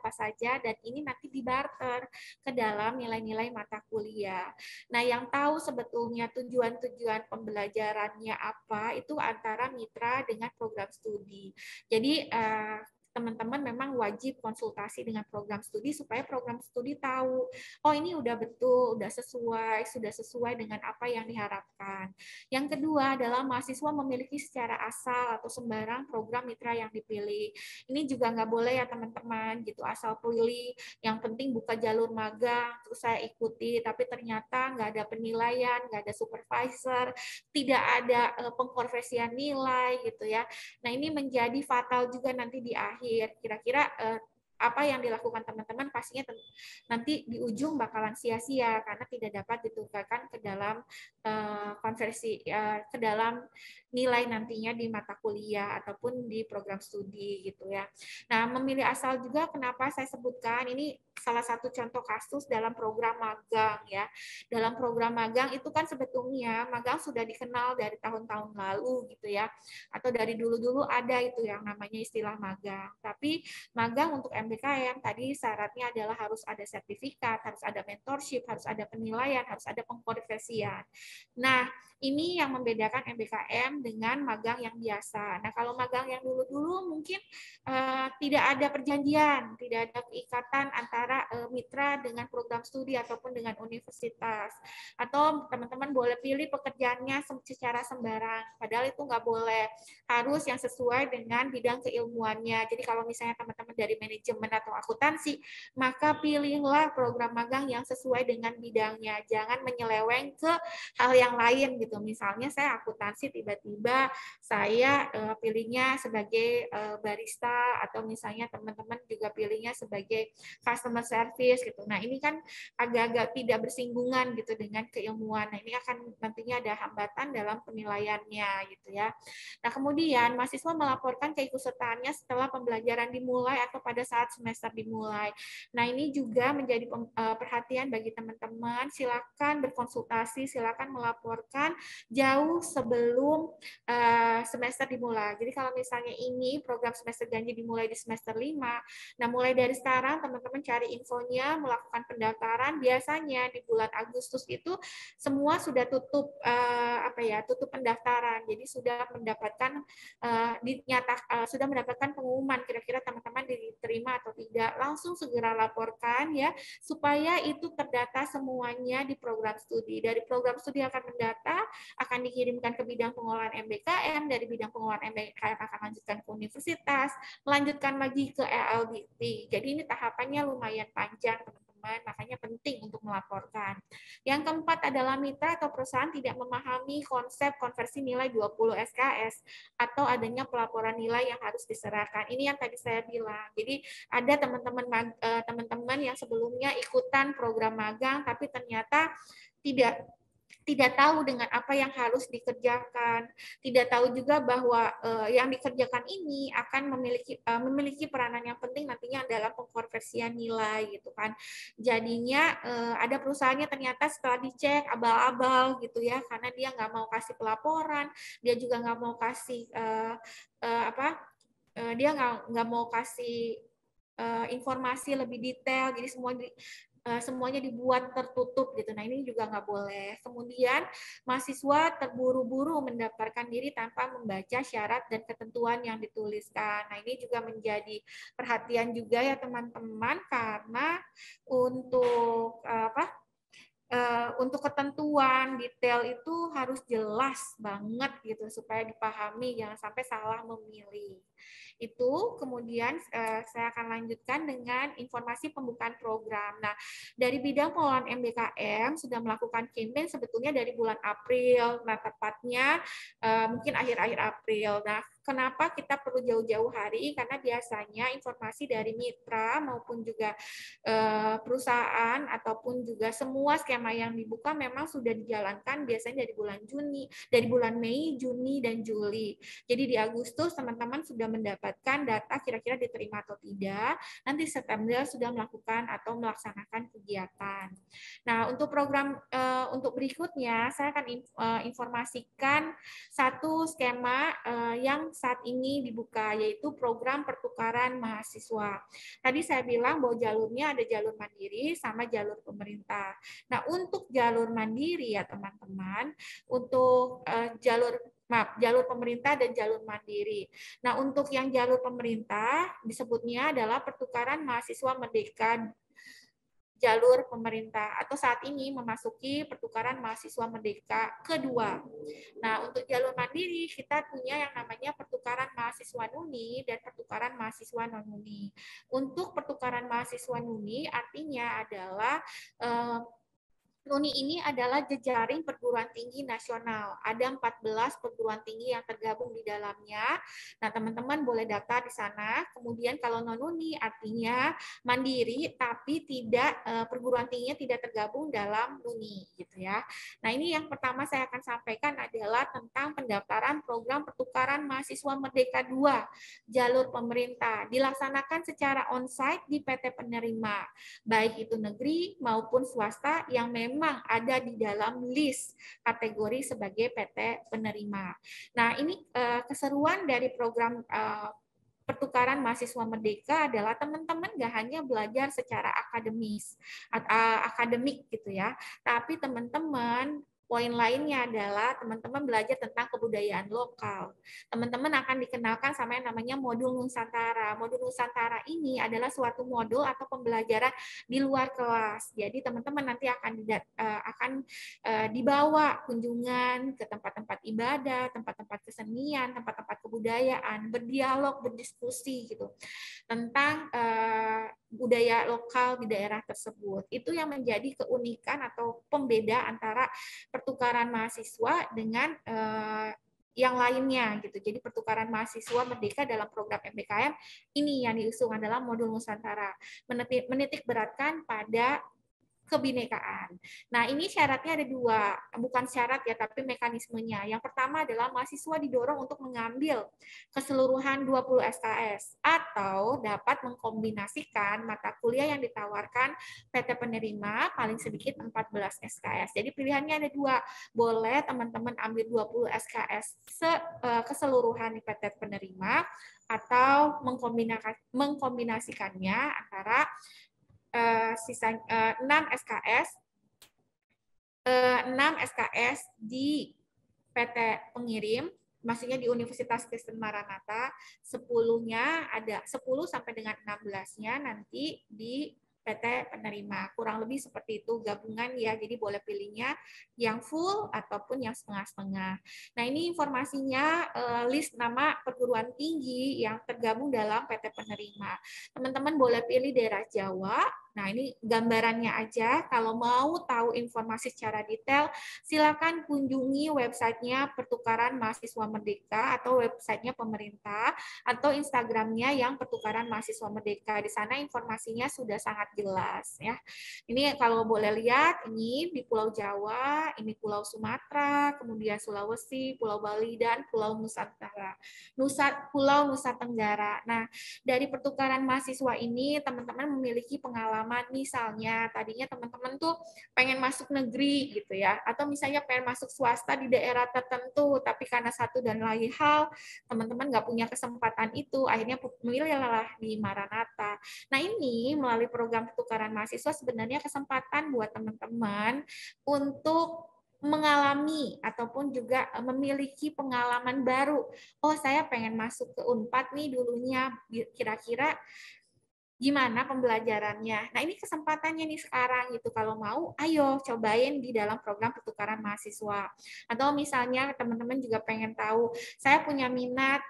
dan ini nanti dibarter ke dalam nilai-nilai mata kuliah. Nah, yang tahu sebetulnya tujuan-tujuan pembelajarannya apa itu antara mitra dengan program studi. Jadi teman-teman memang wajib konsultasi dengan program studi supaya program studi tahu, oh ini udah betul, sudah sesuai dengan apa yang diharapkan. Yang kedua adalah mahasiswa memiliki secara asal atau sembarang program mitra yang dipilih. Ini juga nggak boleh ya teman-teman, gitu asal pilih, yang penting buka jalur magang, terus saya ikuti, tapi ternyata nggak ada penilaian, nggak ada supervisor, tidak ada pengkonversian nilai gitu ya. Nah, ini menjadi fatal juga nanti di akhir. Kira-kira apa yang dilakukan teman-teman pastinya nanti di ujung bakalan sia-sia karena tidak dapat ditukarkan ke dalam ke dalam nilai nantinya di mata kuliah ataupun di program studi gitu ya. Nah, memilih asal juga kenapa saya sebutkan ini salah satu contoh kasus dalam program magang ya. Dalam program magang itu kan sebetulnya magang sudah dikenal dari tahun-tahun lalu gitu ya. Atau dari dulu-dulu ada itu yang namanya istilah magang. Tapi magang untuk MBKM tadi syaratnya adalah harus ada sertifikat, harus ada mentorship, harus ada penilaian, harus ada pengkonversian. Nah, ini yang membedakan MBKM dengan magang yang biasa. Nah, kalau magang yang dulu-dulu mungkin tidak ada perjanjian, tidak ada keikatan antara mitra dengan program studi ataupun dengan universitas. Atau teman-teman boleh pilih pekerjaannya secara sembarang, padahal itu nggak boleh. Harus yang sesuai dengan bidang keilmuannya. Jadi kalau misalnya teman-teman dari manajemen atau akuntansi, maka pilihlah program magang yang sesuai dengan bidangnya. Jangan menyeleweng ke hal yang lain gitu. Misalnya saya akuntansi, tiba-tiba saya pilihnya sebagai barista, atau misalnya teman-teman juga pilihnya sebagai customer service gitu. Nah, ini kan agak-agak tidak bersinggungan gitu dengan keilmuan. Nah, ini akan nantinya ada hambatan dalam penilaiannya gitu ya. Nah, kemudian mahasiswa melaporkan keikutsertaannya setelah pembelajaran dimulai atau pada saat semester dimulai. Nah, ini juga menjadi perhatian bagi teman-teman. Silakan berkonsultasi, silakan melaporkan jauh sebelum semester dimulai. Jadi kalau misalnya ini program semester ganjil dimulai di semester 5, nah mulai dari sekarang teman-teman cari infonya, melakukan pendaftaran. Biasanya di bulan Agustus itu semua sudah tutup tutup pendaftaran. Jadi sudah mendapatkan sudah mendapatkan pengumuman kira-kira teman-teman diterima atau tidak. Langsung segera laporkan ya supaya itu terdata semuanya di program studi. Dari program studi akan mendata, akan dikirimkan ke bidang pengolahan MBKM, dari bidang pengolahan MBKM akan lanjutkan ke universitas, lanjutkan lagi ke LLDT. Jadi ini tahapannya lumayan panjang, teman-teman. teman-teman, makanya penting untuk melaporkan. Yang keempat adalah mitra atau perusahaan tidak memahami konsep konversi nilai 20 SKS atau adanya pelaporan nilai yang harus diserahkan. Ini yang tadi saya bilang. Jadi ada teman-teman yang sebelumnya ikutan program magang tapi ternyata tidak tahu dengan apa yang harus dikerjakan, tidak tahu juga bahwa yang dikerjakan ini akan memiliki peranan yang penting nantinya dalam pengkonversian nilai gitu kan. Jadinya ada perusahaannya ternyata setelah dicek abal-abal gitu ya, karena dia nggak mau kasih pelaporan, dia juga nggak mau kasih dia nggak mau kasih informasi lebih detail, jadi semuanya dibuat tertutup gitu. Nah ini juga nggak boleh. Kemudian mahasiswa terburu-buru mendaftarkan diri tanpa membaca syarat dan ketentuan yang dituliskan. Nah ini juga menjadi perhatian juga ya teman-teman, karena untuk ketentuan detail itu harus jelas banget gitu supaya dipahami, jangan sampai salah memilih. Itu kemudian saya akan lanjutkan dengan informasi pembukaan program. Nah, dari bidang pengelolaan MBKM sudah melakukan campaign sebetulnya dari bulan April, nah tepatnya mungkin akhir-akhir April. Nah, kenapa kita perlu jauh-jauh hari? Karena biasanya informasi dari mitra maupun juga perusahaan ataupun juga semua skema yang dibuka memang sudah dijalankan biasanya dari bulan Mei, Juni, dan Juli. Jadi di Agustus teman-teman sudah mendapatkan data kira-kira diterima atau tidak. Nanti September sudah melakukan atau melaksanakan kegiatan. Nah, untuk program untuk berikutnya saya akan informasikan satu skema yang saat ini dibuka, yaitu program pertukaran mahasiswa. Tadi saya bilang bahwa jalurnya ada jalur mandiri sama jalur pemerintah. Nah, untuk jalur mandiri ya teman-teman, untuk jalur pemerintah dan jalur mandiri. Nah, untuk yang jalur pemerintah disebutnya adalah pertukaran mahasiswa merdeka jalur pemerintah, atau saat ini memasuki pertukaran mahasiswa merdeka kedua. Nah, untuk jalur mandiri kita punya yang namanya pertukaran mahasiswa NUNI dan pertukaran mahasiswa non-NUNI. Untuk pertukaran mahasiswa NUNI artinya adalah NUNI ini adalah jejaring perguruan tinggi nasional. Ada 14 perguruan tinggi yang tergabung di dalamnya. Nah, teman-teman boleh daftar di sana. Kemudian kalau non-NUNI artinya mandiri, tapi tidak perguruan tingginya tidak tergabung dalam NUNI, gitu ya. Nah, ini yang pertama saya akan sampaikan adalah tentang pendaftaran program pertukaran mahasiswa Merdeka 2 jalur pemerintah. Dilaksanakan secara onsite di PT penerima, baik itu negeri maupun swasta yang memang ada di dalam list kategori sebagai PT penerima. Nah, ini keseruan dari program pertukaran mahasiswa merdeka adalah teman-teman gak hanya belajar secara akademik gitu ya, tapi teman-teman poin lainnya adalah teman-teman belajar tentang kebudayaan lokal. Teman-teman akan dikenalkan sama yang namanya modul Nusantara. Modul Nusantara ini adalah suatu modul atau pembelajaran di luar kelas. Jadi teman-teman nanti akan dibawa kunjungan ke tempat-tempat ibadah, tempat-tempat kesenian, tempat-tempat kebudayaan, berdialog, berdiskusi gitu tentang budaya lokal di daerah tersebut. Itu yang menjadi keunikan atau pembeda antara pertukaran mahasiswa dengan yang lainnya gitu. Jadi pertukaran mahasiswa merdeka dalam program MBKM ini yang diusung adalah modul Nusantara, menitik beratkan pada kebinekaan. Nah, ini syaratnya ada dua, bukan syarat ya, tapi mekanismenya. Yang pertama adalah mahasiswa didorong untuk mengambil keseluruhan 20 SKS atau dapat mengkombinasikan mata kuliah yang ditawarkan PT penerima paling sedikit 14 SKS. Jadi pilihannya ada dua, boleh teman-teman ambil 20 SKS keseluruhan di PT penerima atau mengkombinasikannya antara sisa 6 SKS di PT pengirim, maksudnya di Universitas Kristen Maranatha, 10-nya ada 10 sampai dengan 16-nya nanti di PT penerima. Kurang lebih seperti itu gabungan ya, jadi boleh pilihnya yang full ataupun yang setengah-setengah. Nah, ini informasinya list nama perguruan tinggi yang tergabung dalam PT penerima. Teman-teman boleh pilih daerah Jawa, Nah, ini gambarannya aja. Kalau mau tahu informasi secara detail, silakan kunjungi websitenya Pertukaran Mahasiswa Merdeka atau websitenya pemerintah atau Instagramnya yang Pertukaran Mahasiswa Merdeka. Di sana informasinya sudah sangat jelas ya. Ini kalau boleh lihat, ini di Pulau Jawa, ini Pulau Sumatera, kemudian Sulawesi, Pulau Bali, dan Pulau Pulau Nusa Tenggara. Nah, dari pertukaran mahasiswa ini teman-teman memiliki pengalaman, misalnya tadinya teman-teman tuh pengen masuk negeri gitu ya, atau misalnya pengen masuk swasta di daerah tertentu, tapi karena satu dan lain hal teman-teman nggak punya kesempatan itu, akhirnya memilihlah di Maranatha. Nah, ini melalui program pertukaran mahasiswa sebenarnya kesempatan buat teman-teman untuk mengalami ataupun juga memiliki pengalaman baru. Oh, saya pengen masuk ke Unpad nih dulunya, kira-kira gimana pembelajarannya. Nah, ini kesempatannya nih sekarang gitu. Kalau mau, ayo cobain di dalam program pertukaran mahasiswa. Atau misalnya teman-teman juga pengen tahu, saya punya minat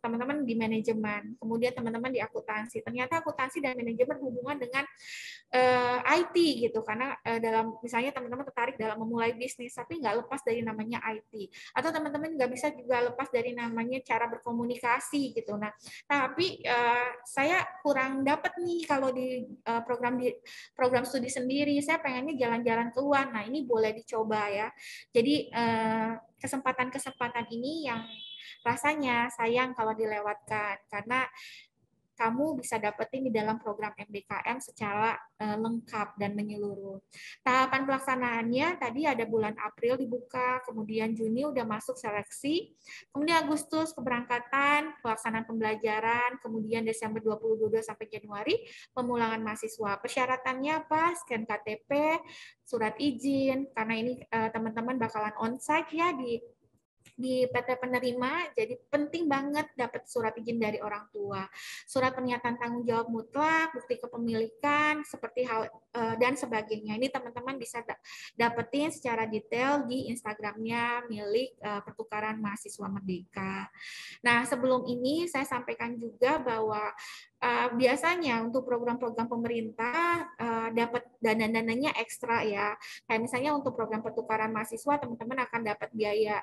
teman-teman di manajemen, kemudian teman-teman di akuntansi. Ternyata akuntansi dan manajemen hubungan dengan IT gitu, karena dalam misalnya teman-teman tertarik dalam memulai bisnis, tapi nggak lepas dari namanya IT. Atau teman-teman nggak bisa juga lepas dari namanya cara berkomunikasi gitu. Nah, tapi saya kurang dapat nih kalau di program studi sendiri, saya pengennya jalan-jalan keluar. Nah, ini boleh dicoba ya. Jadi kesempatan-kesempatan ini yang rasanya sayang kalau dilewatkan, karena kamu bisa dapetin di dalam program MBKM secara lengkap dan menyeluruh. Tahapan pelaksanaannya tadi ada bulan April dibuka, kemudian Juni udah masuk seleksi, kemudian Agustus keberangkatan, pelaksanaan pembelajaran, kemudian Desember 2022 sampai Januari pemulangan mahasiswa. Persyaratannya apa? Scan KTP, surat izin, karena ini teman-teman bakalan onsite ya di PT penerima, jadi penting banget dapat surat izin dari orang tua, surat pernyataan tanggung jawab mutlak, bukti kepemilikan, seperti hal dan sebagainya. Ini teman-teman bisa dapetin secara detail di Instagramnya milik Pertukaran Mahasiswa Merdeka. Nah, sebelum ini saya sampaikan juga bahwa biasanya untuk program-program pemerintah dapat dana-dananya ekstra ya. Kayak misalnya untuk program pertukaran mahasiswa, teman-teman akan dapat biaya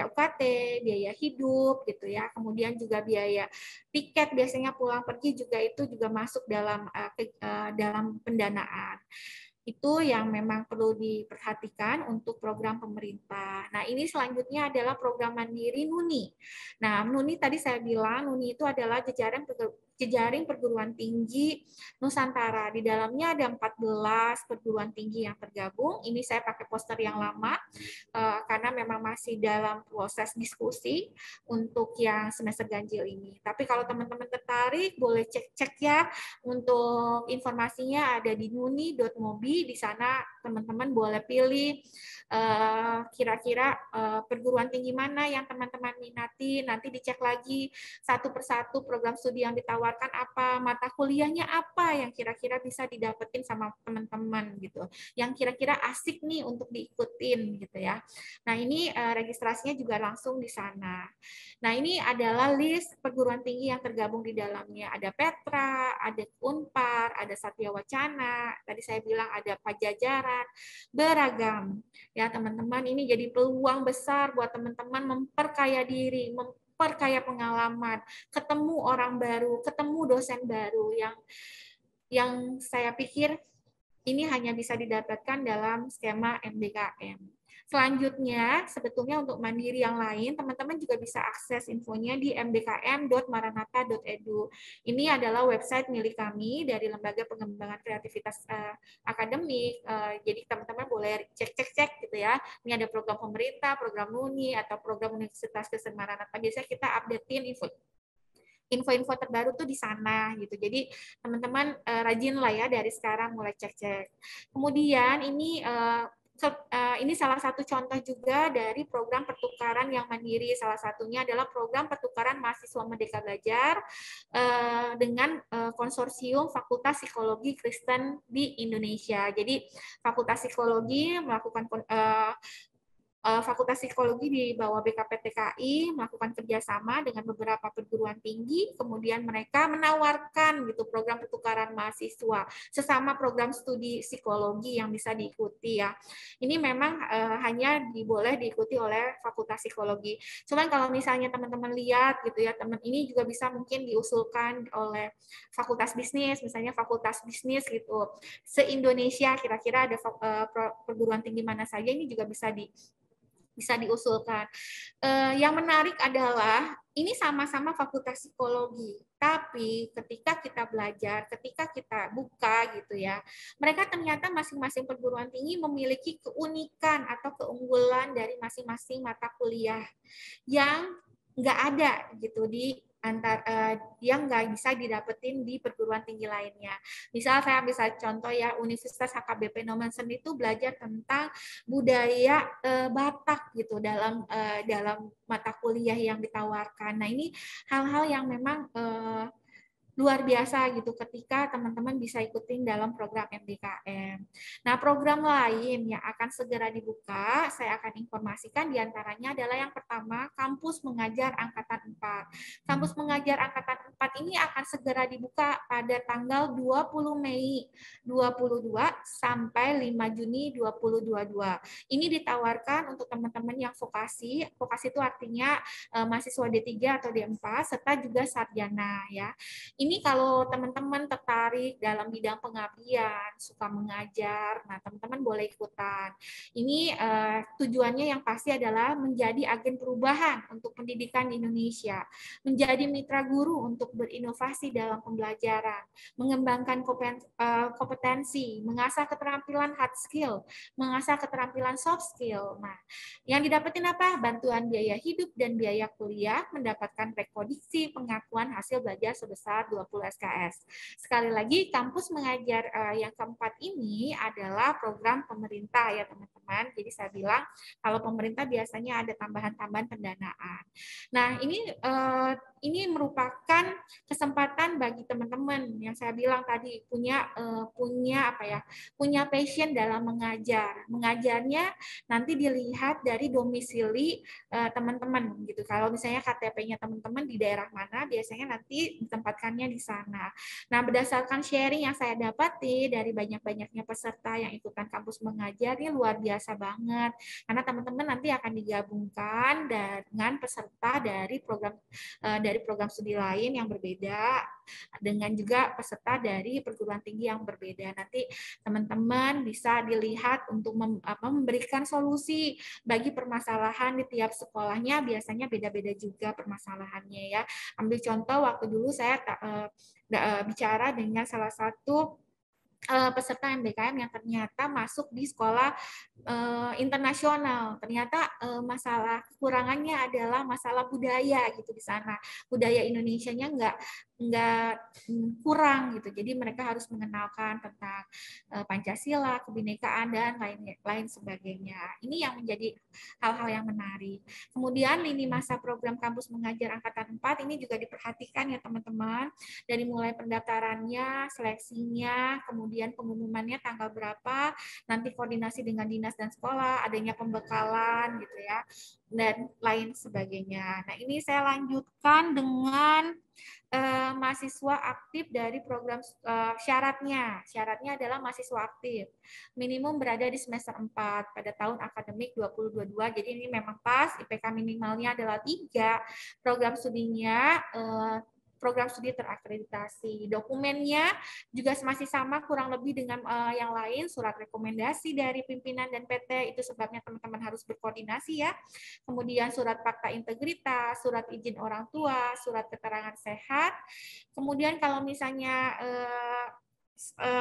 UKT, biaya hidup gitu ya. Kemudian juga biaya tiket biasanya pulang pergi juga itu juga masuk dalam pendanaan. Itu yang memang perlu diperhatikan untuk program pemerintah. Nah, ini selanjutnya adalah program mandiri NUNI. Nah, NUNI tadi saya bilang, NUNI itu adalah jejaring perguruan tinggi Nusantara. Di dalamnya ada 14 perguruan tinggi yang tergabung. Ini saya pakai poster yang lama, karena memang masih dalam proses diskusi untuk yang semester ganjil ini. Tapi kalau teman-teman tertarik, boleh cek-cek ya. Untuk informasinya ada di nuni.mobi. Di sana teman-teman boleh pilih kira-kira perguruan tinggi mana yang teman-teman minati. Nanti dicek lagi satu persatu program studi yang ditawarkan apa, mata kuliahnya apa yang kira-kira bisa didapetin sama teman-teman gitu. Yang kira-kira asik nih untuk diikutin gitu ya. Nah, ini registrasinya juga langsung di sana. Nah, ini adalah list perguruan tinggi yang tergabung di dalamnya. Ada Petra, ada Unpar, ada Satya Wacana, tadi saya bilang ada Pajajaran, beragam. Ya, teman-teman, ini jadi peluang besar buat teman-teman memperkaya diri, memperkaya pengalaman, ketemu orang baru, ketemu dosen baru yang saya pikir ini hanya bisa didapatkan dalam skema MBKM. Selanjutnya, sebetulnya untuk mandiri yang lain, teman-teman juga bisa akses infonya di mbkm.maranatha.edu. Ini adalah website milik kami dari Lembaga Pengembangan Kreativitas Akademik. Jadi teman-teman boleh cek-cek gitu ya. Ini ada program pemerintah, program NUNI, atau program Universitas Kristen Maranatha. Biasanya kita updatein info-info terbaru tuh di sana gitu. Jadi teman-teman rajin lah ya dari sekarang mulai cek-cek. Kemudian ini salah satu contoh juga dari program pertukaran yang mandiri. Salah satunya adalah program pertukaran mahasiswa Merdeka Belajar dengan konsorsium Fakultas Psikologi Kristen di Indonesia. Jadi Fakultas Psikologi melakukan Fakultas Psikologi di bawah BKPTKI melakukan kerjasama dengan beberapa perguruan tinggi, kemudian mereka menawarkan gitu program pertukaran mahasiswa sesama program studi psikologi yang bisa diikuti ya. Ini memang hanya boleh diikuti oleh Fakultas Psikologi. Cuman kalau misalnya teman-teman lihat gitu ya, teman ini juga bisa mungkin diusulkan oleh Fakultas Bisnis, misalnya Fakultas Bisnis gitu. Se-Indonesia kira-kira ada perguruan tinggi mana saja, ini juga bisa diusulkan. Yang menarik adalah ini sama-sama Fakultas Psikologi, tapi ketika kita belajar, ketika kita buka gitu ya, mereka ternyata masing-masing perguruan tinggi memiliki keunikan atau keunggulan dari masing-masing mata kuliah yang nggak ada gitu di yang nggak bisa didapetin di perguruan tinggi lainnya. Misal saya bisa contoh ya, Universitas HKBP Nommensen itu belajar tentang budaya Batak gitu dalam mata kuliah yang ditawarkan. Nah ini hal-hal yang memang luar biasa gitu ketika teman-teman bisa ikutin dalam program MDKM. Nah, program lain yang akan segera dibuka, saya akan informasikan diantaranya adalah yang pertama, Kampus Mengajar Angkatan 4. Kampus Mengajar Angkatan 4 ini akan segera dibuka pada tanggal 20 Mei 2022 sampai 5 Juni 2022. Ini ditawarkan untuk teman-teman yang vokasi. Vokasi itu artinya mahasiswa D3 atau D4 serta juga sarjana ya. Ini kalau teman-teman tertarik dalam bidang pengabdian, suka mengajar, nah teman-teman boleh ikutan. Ini tujuannya yang pasti adalah menjadi agen perubahan untuk pendidikan di Indonesia, menjadi mitra guru untuk berinovasi dalam pembelajaran, mengembangkan kompetensi, mengasah keterampilan hard skill, mengasah keterampilan soft skill. Nah, yang didapetin apa? Bantuan biaya hidup dan biaya kuliah, mendapatkan rekodiksi pengakuan hasil belajar sebesar 20 SKS. Sekali lagi, Kampus Mengajar yang keempat ini adalah program pemerintah ya teman-teman. Jadi saya bilang kalau pemerintah biasanya ada tambahan-tambahan pendanaan. Nah ini merupakan kesempatan bagi teman-teman yang saya bilang tadi punya passion dalam mengajar. Mengajarnya nanti dilihat dari domisili teman-teman gitu. Kalau misalnya KTP-nya teman-teman di daerah mana, biasanya nanti ditempatkannya di sana. Nah, berdasarkan sharing yang saya dapati dari banyak-banyaknya peserta yang ikutan Kampus Mengajar, ini luar biasa banget. Karena teman-teman nanti akan digabungkan dengan peserta dari program studi lain yang berbeda, dengan juga peserta dari perguruan tinggi yang berbeda. Nanti teman-teman bisa dilihat untuk memberikan solusi bagi permasalahan di tiap sekolahnya, biasanya beda-beda juga permasalahannya ya. Ambil contoh, waktu dulu saya bicara dengan salah satu peserta MDKM yang ternyata masuk di sekolah internasional. Ternyata masalah kekurangannya adalah masalah budaya gitu di sana. Budaya Indonesianya nggak kurang gitu. Jadi mereka harus mengenalkan tentang Pancasila, kebinekaan dan lain sebagainya. Ini yang menjadi hal-hal yang menarik. Kemudian lini masa program Kampus Mengajar Angkatan 4 ini juga diperhatikan ya teman-teman. Dari mulai pendaftarannya, seleksinya, kemudian pengumumannya tanggal berapa, nanti koordinasi dengan dinas dan sekolah, adanya pembekalan gitu ya, dan lain sebagainya. Nah ini saya lanjutkan dengan mahasiswa aktif dari program syaratnya. Syaratnya adalah mahasiswa aktif. Minimum berada di semester 4 pada tahun akademik 2022. Jadi ini memang pas, IPK minimalnya adalah 3. Program studinya program studi terakreditasi. Dokumennya juga masih sama kurang lebih dengan yang lain, surat rekomendasi dari pimpinan dan PT, itu sebabnya teman-teman harus berkoordinasi ya. Kemudian surat fakta integritas, surat izin orang tua, surat keterangan sehat. Kemudian kalau misalnya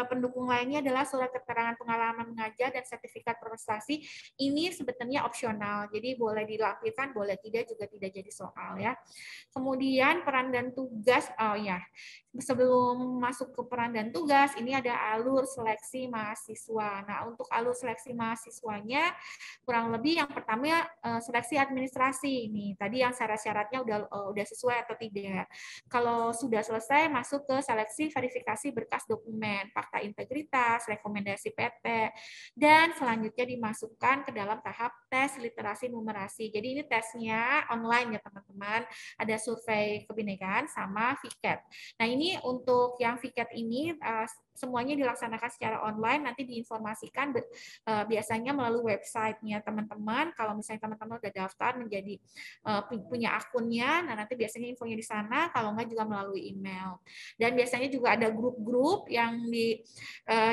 pendukung lainnya adalah surat keterangan pengalaman mengajar dan sertifikat prestasi. Ini sebetulnya opsional, jadi boleh dilampirkan, boleh tidak, juga tidak jadi soal ya. Kemudian peran dan tugas, sebelum masuk ke peran dan tugas, ini ada alur seleksi mahasiswa. Nah, untuk alur seleksi mahasiswanya kurang lebih yang pertama seleksi administrasi. Ini tadi yang syarat-syaratnya udah sesuai atau tidak. Kalau sudah selesai, masuk ke seleksi verifikasi berkas dokumen. dokumen, fakta integritas, rekomendasi PT, dan selanjutnya dimasukkan ke dalam tahap tes literasi numerasi. Jadi ini tesnya online ya teman-teman, ada survei kebinekaan sama VCAT. Nah ini untuk yang VCAT ini semuanya dilaksanakan secara online, nanti diinformasikan biasanya melalui websitenya teman-teman. Kalau misalnya teman-teman udah daftar menjadi punya akunnya, nah nanti biasanya infonya di sana, kalau nggak juga melalui email. Dan biasanya juga ada grup-grup yang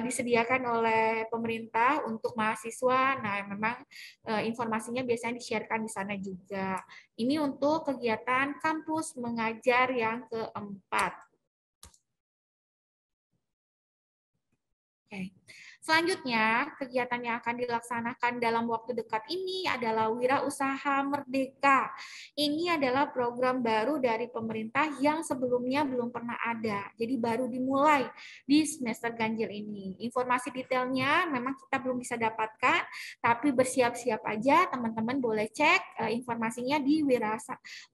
disediakan oleh pemerintah untuk mahasiswa. Nah memang informasinya biasanya di-share-kan di sana juga. Ini untuk kegiatan kampus mengajar yang keempat. Oke. Selanjutnya, kegiatan yang akan dilaksanakan dalam waktu dekat ini adalah Wirausaha Merdeka. Ini adalah program baru dari pemerintah yang sebelumnya belum pernah ada. Jadi baru dimulai di semester ganjil ini. Informasi detailnya memang kita belum bisa dapatkan, tapi bersiap-siap aja teman-teman boleh cek informasinya di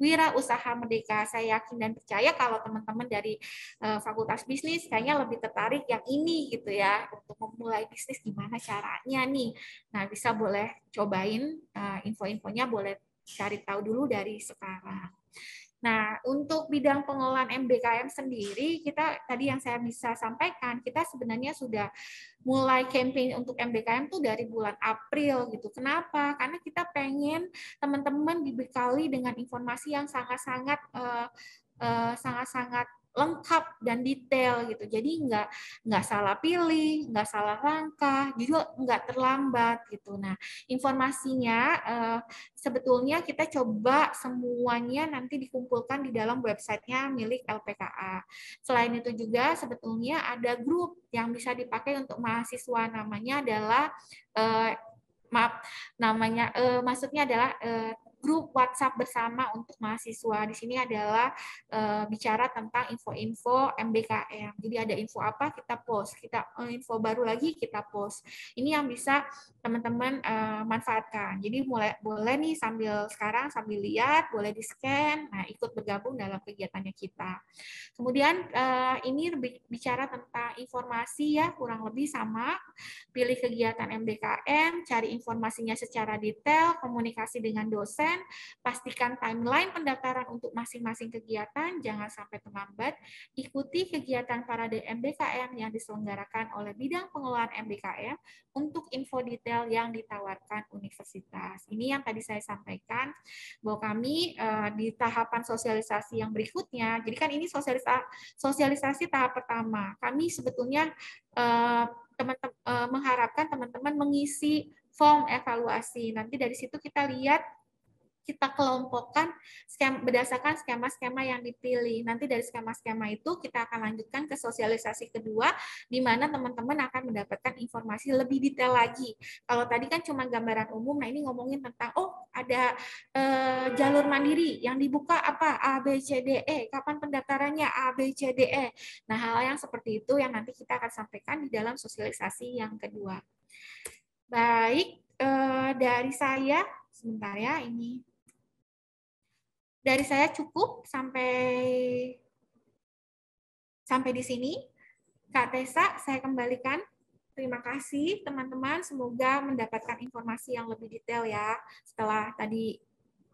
Wirausaha Merdeka. Saya yakin dan percaya kalau teman-teman dari Fakultas Bisnis kayaknya lebih tertarik yang ini gitu ya, untuk memulai bisnis gimana caranya nih. Nah, bisa boleh cobain info-infonya, boleh cari tahu dulu dari sekarang. Nah, untuk bidang pengelolaan MBKM sendiri, kita tadi yang saya bisa sampaikan, kita sebenarnya sudah mulai campaign untuk MBKM tuh dari bulan April gitu. Kenapa? Karena kita pengen teman-teman dibekali dengan informasi yang sangat-sangat lengkap dan detail gitu. Jadi nggak salah pilih, nggak salah langkah, juga nggak terlambat gitu. Nah, informasinya sebetulnya kita coba semuanya nanti dikumpulkan di dalam websitenya milik LPKA. Selain itu juga sebetulnya ada grup yang bisa dipakai untuk mahasiswa, namanya adalah maksudnya adalah grup WhatsApp bersama untuk mahasiswa. Di sini adalah bicara tentang info-info MBKM. Jadi ada info apa kita post, info baru lagi kita post. Ini yang bisa teman-teman manfaatkan. Jadi boleh nih sambil lihat, boleh di-scan, nah ikut bergabung dalam kegiatannya kita. Kemudian ini bicara tentang informasi ya, kurang lebih sama. Pilih kegiatan MBKM, cari informasinya secara detail, komunikasi dengan dosen, pastikan timeline pendaftaran untuk masing-masing kegiatan, jangan sampai terlambat, ikuti kegiatan parade MBKM yang diselenggarakan oleh bidang pengelolaan MBKM untuk info detail yang ditawarkan universitas. Ini yang tadi saya sampaikan, bahwa kami di tahapan sosialisasi yang berikutnya, jadi kan ini sosialisasi tahap pertama, kami sebetulnya mengharapkan teman-teman mengisi form evaluasi. Nanti dari situ kita lihat, kita kelompokkan berdasarkan skema-skema yang dipilih. Nanti dari skema-skema itu kita akan lanjutkan ke sosialisasi kedua, di mana teman-teman akan mendapatkan informasi lebih detail lagi. Kalau tadi kan cuma gambaran umum, nah ini ngomongin tentang, ada jalur mandiri yang dibuka apa? A, B, C, D, E. Kapan pendaftarannya? A, B, C, D, E. Nah, hal yang seperti itu yang nanti kita akan sampaikan di dalam sosialisasi yang kedua. Baik, dari saya, sebentar ya, ini. Dari saya cukup sampai di sini. Kak Tessa, saya kembalikan. Terima kasih teman-teman. Semoga mendapatkan informasi yang lebih detail ya setelah tadi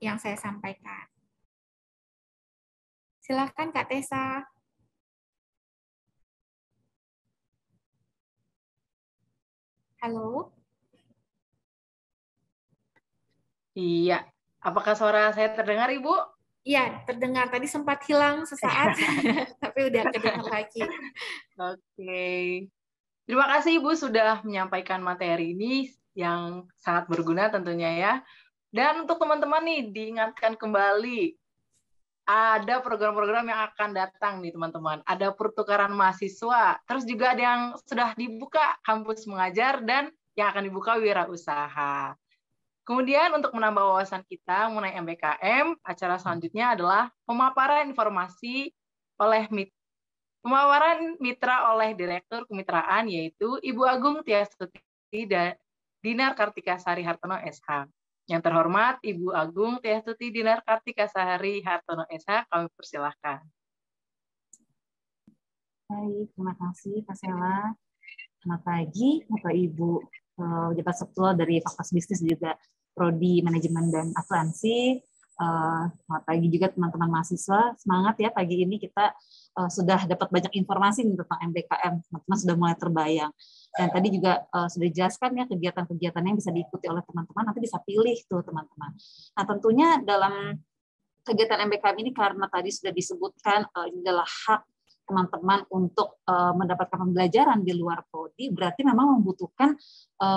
yang saya sampaikan. Silakan Kak Tessa. Halo. Iya. Apakah suara saya terdengar, Ibu? Iya, terdengar. Tadi sempat hilang sesaat, tapi udah kedengar lagi. Oke. Terima kasih Ibu sudah menyampaikan materi ini yang sangat berguna tentunya ya. Dan untuk teman-teman nih, diingatkan kembali, ada program-program yang akan datang nih teman-teman. Ada pertukaran mahasiswa, terus juga ada yang sudah dibuka kampus mengajar, dan yang akan dibuka wirausaha. Kemudian untuk menambah wawasan kita mengenai MBKM, acara selanjutnya adalah pemaparan informasi oleh mitra oleh Direktur Kemitraan, yaitu Ibu Agung Tiastuti Dinar Kartikasari Hartono SH. Yang terhormat Ibu Agung Tiastuti Dinar Kartikasari Hartono SH, kami persilahkan. Baik, terima kasih Kak Sela. Selamat pagi Bapak Ibu pejabat struktural dari Fakultas Bisnis juga Prodi Manajemen dan Akuntansi. Selamat pagi juga teman-teman mahasiswa. Semangat ya pagi ini kita sudah dapat banyak informasi tentang MBKM. Teman-teman sudah mulai terbayang. Dan tadi juga sudah dijelaskan ya kegiatan-kegiatan yang bisa diikuti oleh teman-teman. Nanti bisa pilih tuh teman-teman. Nah tentunya dalam kegiatan MBKM ini karena tadi sudah disebutkan ini adalah hak teman-teman untuk mendapatkan pembelajaran di luar prodi, berarti memang membutuhkan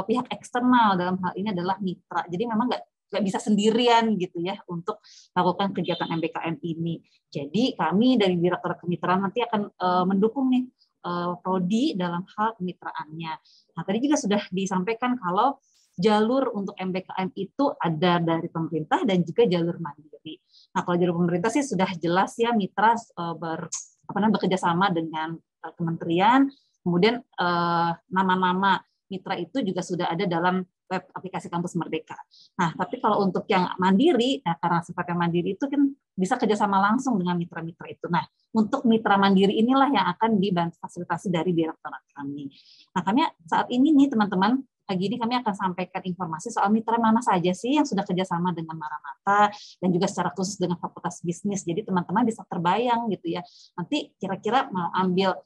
pihak eksternal, dalam hal ini adalah mitra. Jadi memang nggak bisa sendirian gitu ya untuk melakukan kegiatan MBKM ini. Jadi kami dari Direktorat Kemitraan nanti akan mendukung nih prodi dalam hal kemitraannya. Nah tadi juga sudah disampaikan kalau jalur untuk MBKM itu ada dari pemerintah dan juga jalur mandiri. Nah kalau jalur pemerintah sih sudah jelas ya mitra bekerja sama dengan kementerian, kemudian nama-nama mitra itu juga sudah ada dalam web aplikasi Kampus Merdeka. Nah, tapi kalau untuk yang mandiri, nah karena sifatnya mandiri itu kan bisa kerjasama langsung dengan mitra-mitra itu. Nah, untuk mitra mandiri inilah yang akan dibantu fasilitasi dari direktorat kami. Nah, kami saat ini nih teman-teman, pagi ini kami akan sampaikan informasi soal mitra mana saja sih yang sudah kerjasama dengan Maranatha dan juga secara khusus dengan Fakultas Bisnis. Jadi teman-teman bisa terbayang gitu ya. Nanti kira-kira mau ambil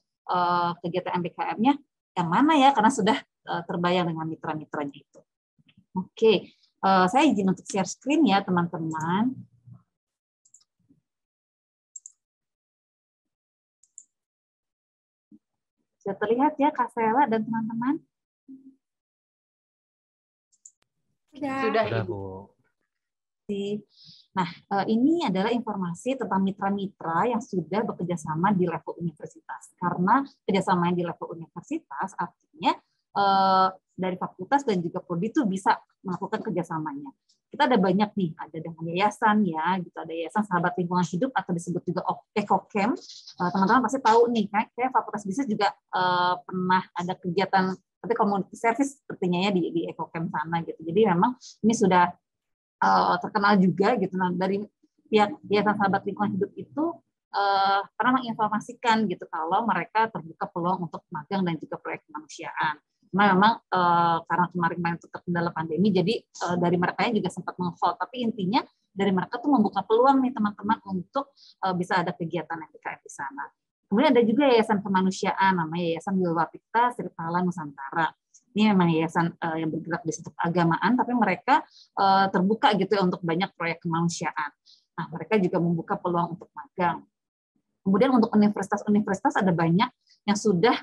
kegiatan MBKM-nya yang mana ya, karena sudah terbayang dengan mitra-mitranya itu. Oke, saya izin untuk share screen ya teman-teman. Sudah terlihat ya Kak Sela dan teman-teman? Sudah, Bu. Nah, ini adalah informasi tentang mitra-mitra yang sudah bekerja sama di level universitas. Karena kerjasama yang di level universitas artinya dari fakultas dan juga prodi itu bisa melakukan kerjasamanya. Kita ada banyak nih, ada dengan yayasan ya, gitu, ada yayasan Sahabat Lingkungan Hidup atau disebut juga EcoCamp. Teman-teman pasti tahu nih, kayak Fakultas Bisnis juga pernah ada kegiatan tapi community service sepertinya ya di EcoCamp sana gitu. Jadi memang ini sudah terkenal juga gitu. Nah, dari pihak Yayasan Sahabat Lingkungan Hidup itu pernah menginformasikan gitu kalau mereka terbuka peluang untuk magang dan juga proyek kemanusiaan. Karena memang karena kemarin itu terkendala pandemi, jadi dari mereka juga sempat meng-hold. Tapi intinya dari mereka tuh membuka peluang nih teman-teman untuk bisa ada kegiatan MBKM di sana. Kemudian ada juga yayasan kemanusiaan, namanya Yayasan Wilwapita Sri Pahala Nusantara. Ini memang yayasan yang bergerak di sektor keagamaan, tapi mereka terbuka gitu ya untuk banyak proyek kemanusiaan. Nah, mereka juga membuka peluang untuk magang. Kemudian untuk universitas-universitas ada banyak yang sudah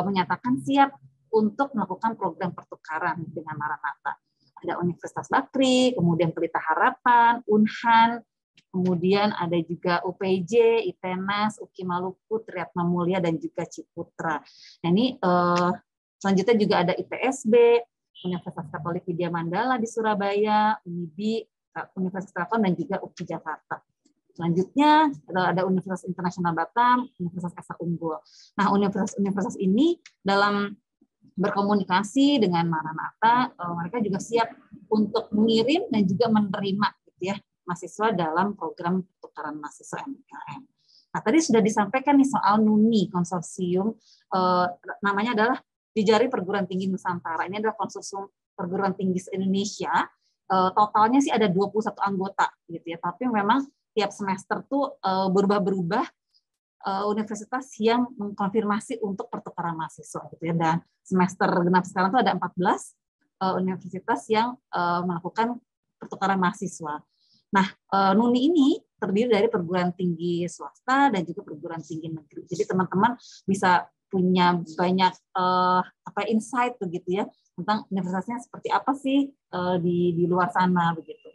menyatakan siap untuk melakukan program pertukaran dengan Maranatha. Ada Universitas Bakri, kemudian Pelita Harapan, Unhan, kemudian ada juga UPJ, ITENAS, UKI Maluku, Triatma Mulia, dan juga Ciputra. Nah, ini selanjutnya juga ada ITSB, Universitas Katolik Widya Mandala di Surabaya, UNIBI, Universitas Telkom, dan juga UKI Jakarta. Selanjutnya ada Universitas Internasional Batam, Universitas Esa Unggul. Nah, universitas-universitas ini dalam berkomunikasi dengan Maranatha, mereka juga siap untuk mengirim dan juga menerima gitu ya mahasiswa dalam program pertukaran mahasiswa MBKM. Nah, tadi sudah disampaikan nih soal NUNI, konsorsium, namanya adalah Jejaring Perguruan Tinggi Nusantara. Ini adalah konsorsium perguruan tinggi se-Indonesia. Totalnya sih ada 21 anggota gitu ya, tapi memang tiap semester tuh berubah-berubah universitas yang mengkonfirmasi untuk pertukaran mahasiswa gitu ya. Dan semester genap sekarang tuh ada 14 universitas yang melakukan pertukaran mahasiswa. Nah, NUNI ini terdiri dari perguruan tinggi swasta dan juga perguruan tinggi negeri. Jadi teman-teman bisa punya banyak insight begitu ya tentang universitasnya seperti apa sih di luar sana begitu.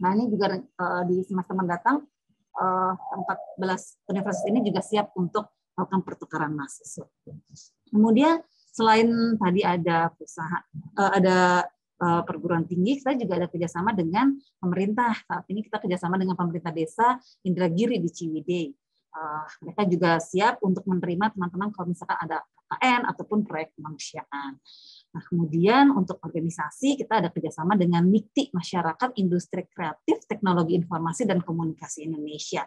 Nah, ini juga di semester mendatang 14 universitas ini juga siap untuk melakukan pertukaran mahasiswa. Kemudian selain tadi ada perusahaan, ada perguruan tinggi, kita juga ada kerjasama dengan pemerintah. Saat ini kita kerjasama dengan pemerintah desa Indragiri di Ciwidey. Mereka juga siap untuk menerima teman-teman kalau misalkan ada KKN ataupun proyek kemanusiaan. Nah, kemudian untuk organisasi kita ada kerjasama dengan MIKTI, Masyarakat Industri Kreatif Teknologi Informasi dan Komunikasi Indonesia.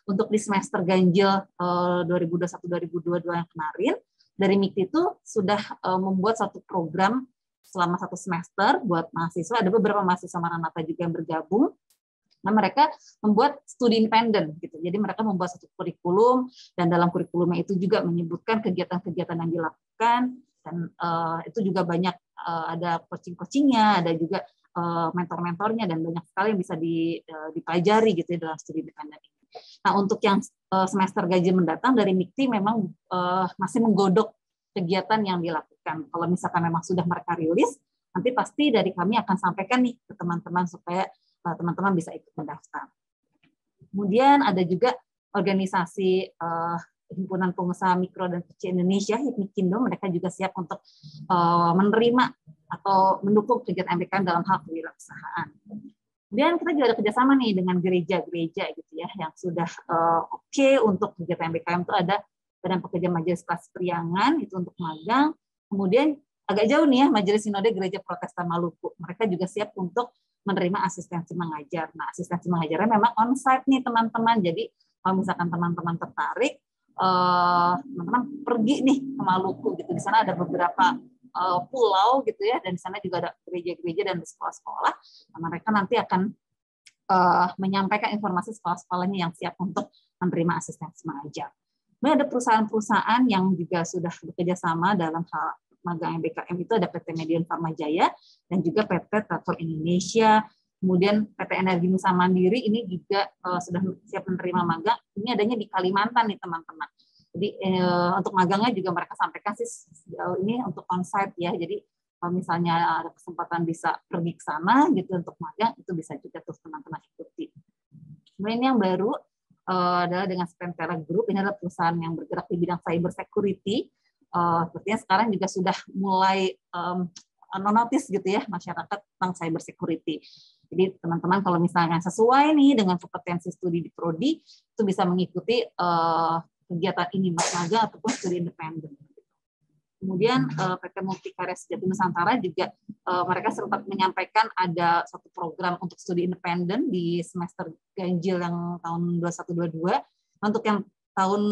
Untuk di semester ganjil 2021-2022 yang kemarin, dari MIKTI itu sudah membuat satu program selama 1 semester buat mahasiswa. Ada beberapa mahasiswa Maranatha juga yang bergabung. Nah, mereka membuat studi independen gitu. Jadi mereka membuat satu kurikulum, dan dalam kurikulumnya itu juga menyebutkan kegiatan-kegiatan yang dilakukan, dan itu juga banyak ada coaching-coachingnya, ada juga mentor-mentornya, dan banyak sekali yang bisa dipelajari gitu ya dalam studi independen ini. Nah, untuk yang semester gaji mendatang dari MIKTI memang masih menggodok kegiatan yang dilakukan. Kalau misalkan memang sudah mereka rilis, nanti pasti dari kami akan sampaikan nih ke teman-teman supaya teman-teman bisa ikut mendaftar. Kemudian ada juga organisasi Himpunan Pengusaha Mikro dan Kecil Indonesia, HIPMIKindo, mereka juga siap untuk menerima atau mendukung kegiatan MBKM dalam hal kewirausahaan. Kemudian kita juga ada kerjasama nih dengan gereja-gereja gitu ya, yang sudah oke untuk kegiatan MBKM. Itu ada Badan Pekerja Majelis Kelas Priangan, itu untuk magang. Kemudian agak jauh nih ya, Majelis Sinode Gereja Protestan Maluku. Mereka juga siap untuk menerima asistensi mengajar. Nah, asistensi mengajarnya memang on-site nih teman-teman. Jadi kalau misalkan teman-teman tertarik, teman-teman pergi nih ke Maluku gitu. Di sana ada beberapa pulau gitu ya, dan di sana juga ada gereja-gereja dan sekolah-sekolah. Nah, mereka nanti akan menyampaikan informasi sekolah-sekolahnya yang siap untuk menerima asistensi mengajar. Kemudian ada perusahaan-perusahaan yang juga sudah bekerja sama dalam hal magang MBKM. Itu ada PT Medion Farma Jaya dan juga PT Travel Indonesia. Kemudian PT Energi Nusa Mandiri ini juga sudah siap menerima magang. Ini adanya di Kalimantan nih teman-teman. Jadi untuk magangnya juga mereka sampaikan sih sejauh ini untuk on-site ya. Jadi kalau misalnya ada kesempatan bisa pergi ke sana gitu untuk magang, itu bisa juga tuh teman-teman ikuti. Kemudian yang baru adalah dengan Spentera Group. Ini adalah perusahaan yang bergerak di bidang cyber security. Sepertinya sekarang juga sudah mulai notice gitu ya masyarakat tentang cyber security. Jadi teman-teman kalau misalnya sesuai nih dengan kompetensi studi di prodi, itu bisa mengikuti kegiatan ini magang ataupun studi independen. Kemudian PT Multikarya Sejati Nusantara juga mereka sempat menyampaikan ada satu program untuk studi independen di semester ganjil yang tahun 21-22. Untuk yang tahun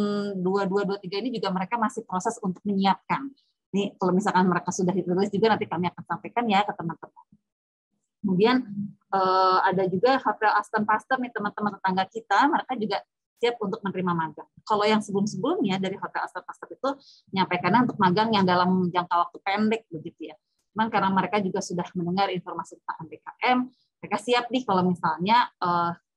22-23 ini juga mereka masih proses untuk menyiapkan. Ini kalau misalkan mereka sudah dirilis juga nanti kami akan sampaikan ya ke teman-teman. Kemudian ada juga Hotel Aston Pasteur nih teman-teman tetangga kita, mereka juga siap untuk menerima magang. Kalau yang sebelum-sebelumnya dari Hotel Aston Pasteur itu menyampaikannya untuk magang yang dalam jangka waktu pendek begitu ya. Cuman karena mereka juga sudah mendengar informasi tentang MBKM, mereka siap nih kalau misalnya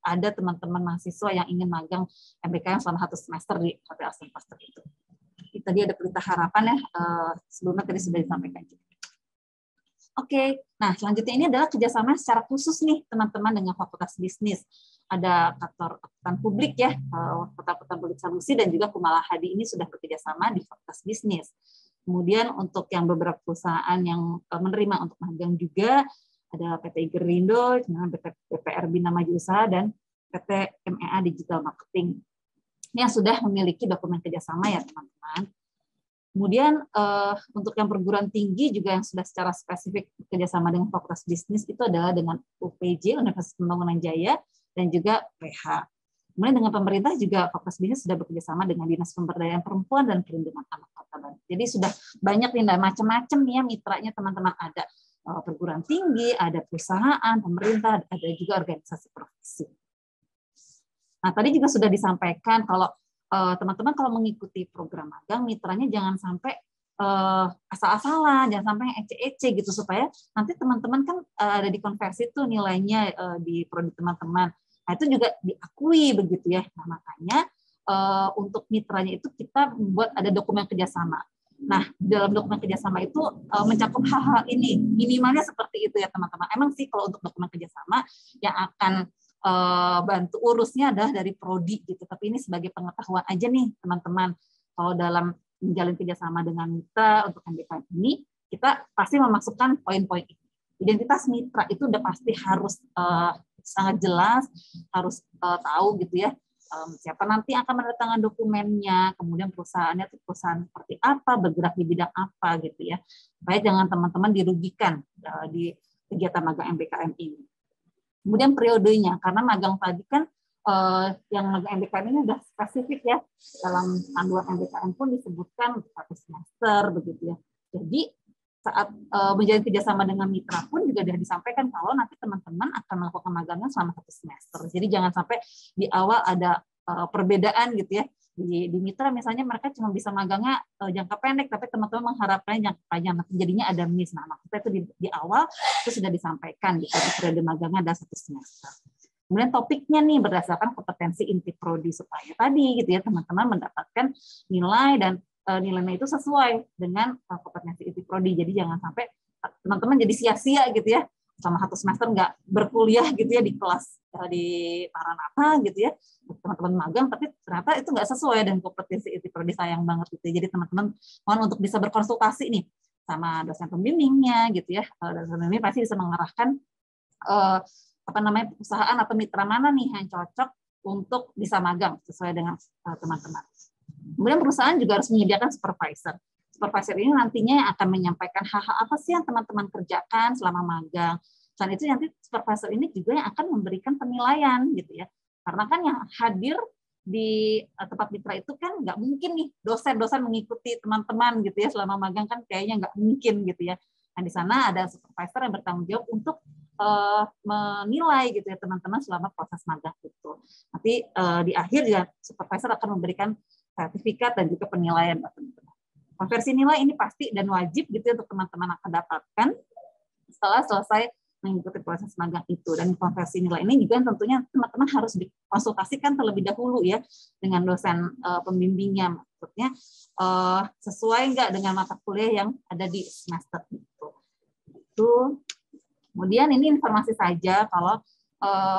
ada teman-teman mahasiswa yang ingin magang MBKM selama 1 semester di Hotel Aston Pasteur itu. Tadi ada Pelita Harapan ya, sebelumnya tadi sudah disampaikan juga. Oke, nah selanjutnya ini adalah kerjasama secara khusus nih teman-teman dengan Fakultas Bisnis. Ada kantor akuntan publik ya, akuntan publik Sanusi dan juga Kumala Hadi ini sudah bekerjasama di Fakultas Bisnis. Kemudian untuk yang beberapa perusahaan yang menerima untuk magang juga ada PT Gerindo, PT PPR Bina Maju Usaha dan PT MEA Digital Marketing. Ini yang sudah memiliki dokumen kerjasama ya teman-teman. Kemudian untuk yang perguruan tinggi juga yang sudah secara spesifik kerjasama dengan Fakultas Bisnis itu adalah dengan UPJ, Universitas Pembangunan Jaya, dan juga PH. Kemudian dengan pemerintah juga Fakultas Bisnis sudah bekerjasama dengan Dinas Pemberdayaan Perempuan dan Perlindungan Anak Kota Bandung. Jadi sudah banyak nih, macam-macam nih ya mitranya teman-teman, ada perguruan tinggi, ada perusahaan, pemerintah, ada juga organisasi profesi. Nah tadi juga sudah disampaikan kalau teman-teman kalau mengikuti program magang, mitranya jangan sampai asal-asalan, jangan sampai ece-ece gitu, supaya nanti teman-teman kan ada dikonversi tuh nilainya di prodi teman-teman. Nah itu juga diakui begitu ya. Nah makanya untuk mitranya itu kita membuat ada dokumen kerjasama. Nah dalam dokumen kerjasama itu mencakup hal-hal ini, minimalnya seperti itu ya teman-teman. Emang sih kalau untuk dokumen kerjasama yang akan bantu urusnya adalah dari prodi gitu, tapi ini sebagai pengetahuan aja nih teman-teman. Kalau dalam menjalin kerjasama dengan mitra untuk MBKM ini, kita pasti memasukkan poin-poin ini. Identitas mitra itu udah pasti harus sangat jelas, harus tahu gitu ya siapa nanti akan menandatangani dokumennya, kemudian perusahaannya itu perusahaan seperti apa, bergerak di bidang apa gitu ya. Supaya jangan teman-teman dirugikan di kegiatan magang MBKM ini. Kemudian periodenya, karena magang tadi kan yang magang MBKM ini sudah spesifik ya, dalam panduan MBKM pun disebutkan 1 semester begitu ya. Jadi saat menjalin kerjasama dengan mitra pun juga sudah disampaikan kalau nanti teman-teman akan melakukan magangnya selama 1 semester. Jadi jangan sampai di awal ada perbedaan gitu ya. Di mitra misalnya mereka cuma bisa magangnya jangka pendek, tapi teman-teman mengharapkan jangka panjang, jadinya ada miss. Nah, maksudnya itu di awal itu sudah disampaikan gitu, periode magangnya ada 1 semester. Kemudian topiknya nih berdasarkan kompetensi inti prodi supaya tadi gitu ya teman-teman mendapatkan nilai dan nilainya itu sesuai dengan kompetensi inti prodi. Jadi jangan sampai teman-teman jadi sia-sia gitu ya selama 1 semester nggak berkuliah gitu ya di kelas di Maranatha gitu ya, teman-teman magang tapi ternyata itu nggak sesuai dengan kompetensi inti prodi, sayang banget gitu. Jadi teman-teman mohon untuk bisa berkonsultasi nih sama dosen pembimbingnya gitu ya. Dosen pembimbing pasti bisa mengarahkan perusahaan atau mitra mana nih yang cocok untuk bisa magang sesuai dengan teman-teman. Kemudian perusahaan juga harus menyediakan supervisor. Supervisor ini nantinya akan menyampaikan hal-hal apa sih yang teman-teman kerjakan selama magang. Selain itu nanti supervisor ini juga yang akan memberikan penilaian gitu ya. Karena kan yang hadir di tempat mitra itu kan nggak mungkin nih dosen-dosen mengikuti teman-teman gitu ya selama magang, kan kayaknya nggak mungkin gitu ya. Nah di sana ada supervisor yang bertanggung jawab untuk menilai gitu ya teman-teman selama proses magang itu. Nanti di akhir ya supervisor akan memberikan sertifikat dan juga penilaian buat teman-teman. Konversi nilai ini pasti dan wajib gitu ya untuk teman-teman akan dapatkan setelah selesai mengikuti proses magang itu. Dan konversi nilai ini juga tentunya teman-teman harus dikonsultasikan terlebih dahulu ya dengan dosen pembimbingnya, maksudnya sesuai nggak dengan mata kuliah yang ada di semester itu. Kemudian ini informasi saja kalau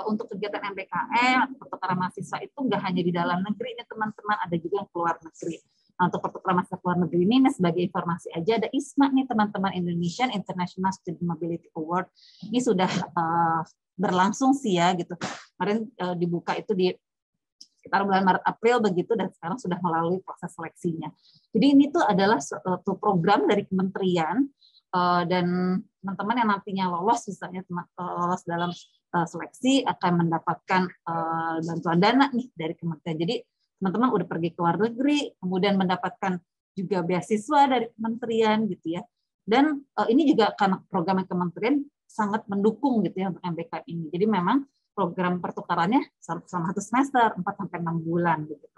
untuk kegiatan MBKM pertukaran mahasiswa itu nggak hanya di dalam negeri ini teman-teman, ada juga yang keluar negeri. Nah, untuk pertukaran mahasiswa keluar negeri ini sebagai informasi aja ada ISMA nih teman-teman, Indonesian International Student Mobility Award. Ini sudah berlangsung sih ya gitu. Kemarin dibuka itu di sekitar bulan Maret April begitu, dan sekarang sudah melalui proses seleksinya. Jadi ini tuh adalah suatu program dari kementerian dan teman-teman yang nantinya lolos misalnya lolos dalam seleksi akan mendapatkan bantuan dana nih dari kementerian. Jadi teman-teman udah pergi ke luar negeri, kemudian mendapatkan juga beasiswa dari kementerian gitu ya. Dan ini juga karena program kementerian sangat mendukung gitu ya untuk MBKM ini. Jadi memang program pertukarannya selama 1 semester 4-6 bulan gitu.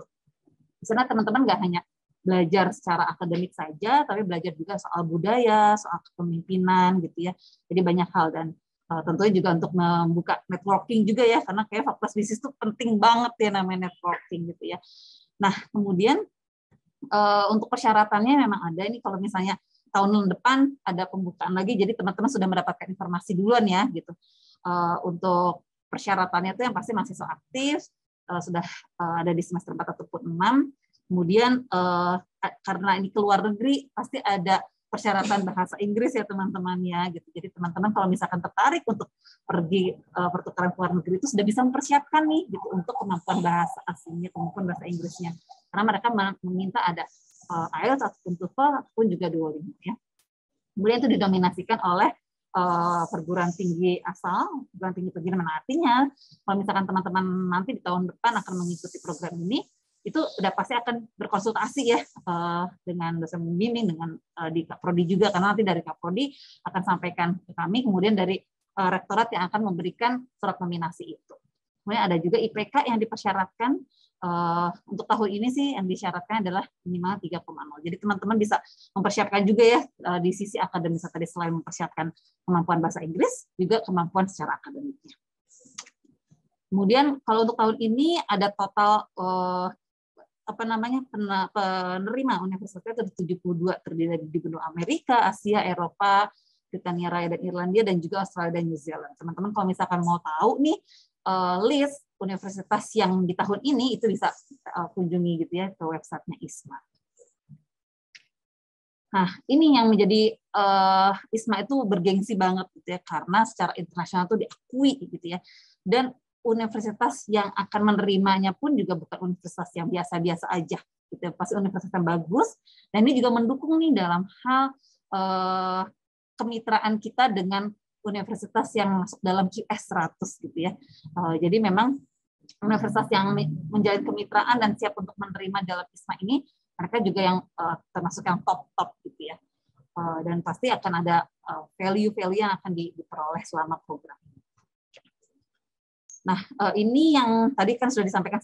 Di sana teman-teman nggak hanya belajar secara akademik saja, tapi belajar juga soal budaya, soal kepemimpinan gitu ya. Jadi banyak hal, dan tentunya juga untuk membuka networking juga ya, karena kayak fakultas bisnis itu penting banget ya namanya networking gitu ya. Nah kemudian untuk persyaratannya memang ada ini, kalau misalnya tahun depan ada pembukaan lagi, jadi teman-teman sudah mendapatkan informasi duluan ya gitu. Untuk persyaratannya itu yang pasti mahasiswa aktif, sudah ada di semester 4 ataupun 6. Kemudian karena ini keluar negeri pasti ada persyaratan bahasa Inggris ya teman-teman ya gitu. Jadi teman-teman kalau misalkan tertarik untuk pergi pertukaran ke luar negeri itu sudah bisa mempersiapkan nih gitu untuk kemampuan bahasa asingnya, kemampuan bahasa Inggrisnya. Karena mereka meminta ada IELTS ataupun TOEFL ataupun juga Duolingo ya. Kemudian itu didominasikan oleh perguruan tinggi asal, perguruan tinggi mana artinya kalau misalkan teman-teman nanti di tahun depan akan mengikuti program ini, itu udah pasti akan berkonsultasi ya dengan dosen pembimbing, dengan di Kaprodi juga, karena nanti dari Kaprodi akan sampaikan ke kami, kemudian dari rektorat yang akan memberikan surat nominasi itu. Kemudian ada juga IPK yang dipersyaratkan untuk tahun ini sih yang disyaratkan adalah minimal 3,0. Jadi teman-teman bisa mempersiapkan juga ya di sisi akademis tadi, selain mempersiapkan kemampuan bahasa Inggris, juga kemampuan secara akademiknya. Kemudian kalau untuk tahun ini ada total penerima universitas itu 72, terdiri dari di benua Amerika, Asia, Eropa, Britania Raya dan Irlandia, dan juga Australia dan New Zealand. Teman-teman kalau misalkan mau tahu nih list universitas yang di tahun ini, itu bisa kunjungi gitu ya ke websitenya ISMA. Nah ini yang menjadi ISMA itu bergengsi banget gitu ya, karena secara internasional itu diakui gitu ya. Dan universitas yang akan menerimanya pun juga bukan universitas yang biasa-biasa aja, gitu. Pasti universitas yang bagus, dan ini juga mendukung nih dalam hal kemitraan kita dengan universitas yang masuk dalam QS 100 gitu ya. Jadi memang universitas yang menjalin kemitraan dan siap untuk menerima dalam ISMA ini, mereka juga yang termasuk yang top gitu ya. Dan pasti akan ada value-value yang akan diperoleh selama program. Nah, ini yang tadi kan sudah disampaikan,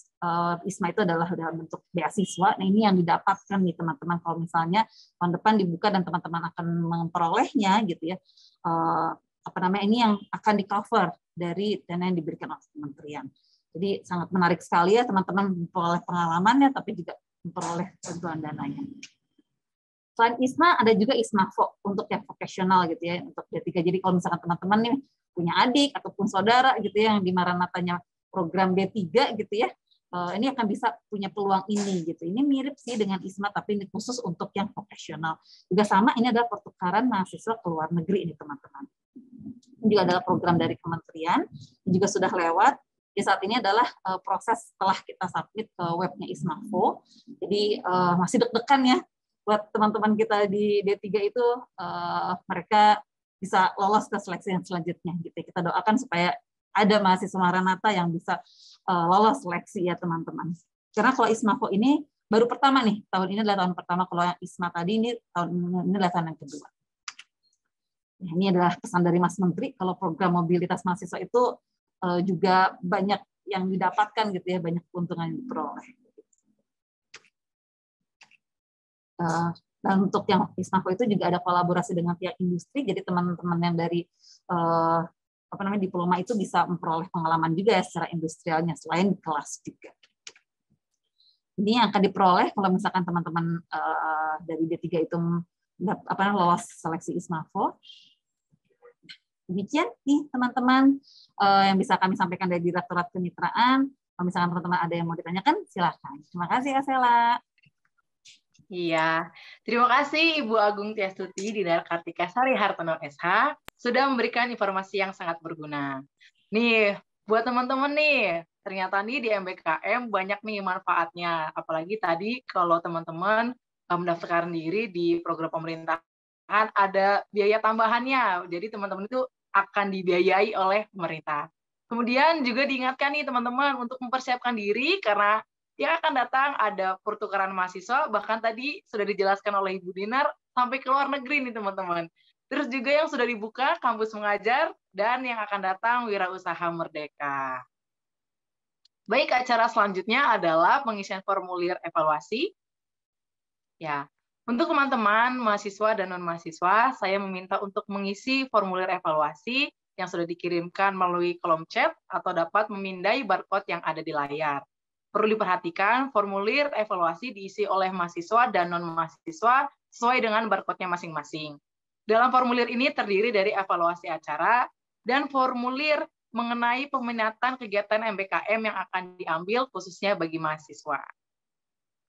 ISMA itu adalah dalam bentuk beasiswa. Nah, ini yang didapatkan nih teman-teman kalau misalnya tahun depan dibuka dan teman-teman akan memperolehnya gitu ya. Ini yang akan di-cover dari dana yang diberikan oleh kementerian. Jadi sangat menarik sekali ya teman-teman memperoleh pengalamannya, tapi juga memperoleh bantuan dananya. Selain ISMA, ada juga ISMAVO untuk yang vocational gitu ya, untuk D3. Jadi kalau misalkan teman-teman nih punya adik ataupun saudara gitu ya, yang di Maranatanya program D3 gitu ya, ini akan bisa punya peluang ini gitu. Ini mirip sih dengan ISMA, tapi ini khusus untuk yang vocational. Juga sama, ini adalah pertukaran mahasiswa ke luar negeri ini teman-teman. Ini juga adalah program dari kementerian, ini juga sudah lewat. Jadi saat ini adalah proses setelah kita submit ke webnya ISMAVO. Jadi masih deg-degan ya buat teman-teman kita di D3 itu, mereka bisa lolos ke seleksi yang selanjutnya gitu. Kita doakan supaya ada mahasiswa Maranatha yang bisa lolos seleksi ya teman-teman. Karena kalau ISMAVO ini baru pertama nih, tahun ini adalah tahun pertama. Kalau yang ISMA tadi ini tahun ini adalah tahun yang kedua. Nah, ini adalah pesan dari Mas Menteri, kalau program mobilitas mahasiswa itu juga banyak yang didapatkan gitu ya, banyak keuntungan yang diperoleh. Dan untuk yang ISMAVO itu juga ada kolaborasi dengan pihak industri, jadi teman-teman yang dari diploma itu bisa memperoleh pengalaman juga ya secara industrialnya selain kelas juga. Ini yang akan diperoleh kalau misalkan teman-teman dari D3 itu lolos seleksi ISMAVO. Demikian nih teman-teman yang bisa kami sampaikan dari Direktorat Kemitraan. Kalau misalkan teman-teman ada yang mau ditanyakan, silakan. Terima kasih ya Sela. Iya, terima kasih Ibu Agung Tiastuti Dinar Kartika Sari Hartono SH sudah memberikan informasi yang sangat berguna. Nih, buat teman-teman nih, ternyata nih di MBKM banyak nih manfaatnya. Apalagi tadi kalau teman-teman mendaftarkan diri di program pemerintahan ada biaya tambahannya. Jadi teman-teman itu akan dibiayai oleh pemerintah. Kemudian juga diingatkan nih teman-teman untuk mempersiapkan diri karena yang akan datang ada pertukaran mahasiswa, bahkan tadi sudah dijelaskan oleh Ibu Dinar, sampai ke luar negeri nih teman-teman. Terus juga yang sudah dibuka, kampus mengajar, dan yang akan datang wirausaha merdeka. Baik, acara selanjutnya adalah pengisian formulir evaluasi. Ya, untuk teman-teman mahasiswa dan non-mahasiswa, saya meminta untuk mengisi formulir evaluasi yang sudah dikirimkan melalui kolom chat atau dapat memindai barcode yang ada di layar. Perlu diperhatikan, formulir evaluasi diisi oleh mahasiswa dan non-mahasiswa sesuai dengan barcode-nya masing-masing. Dalam formulir ini terdiri dari evaluasi acara dan formulir mengenai peminatan kegiatan MBKM yang akan diambil khususnya bagi mahasiswa.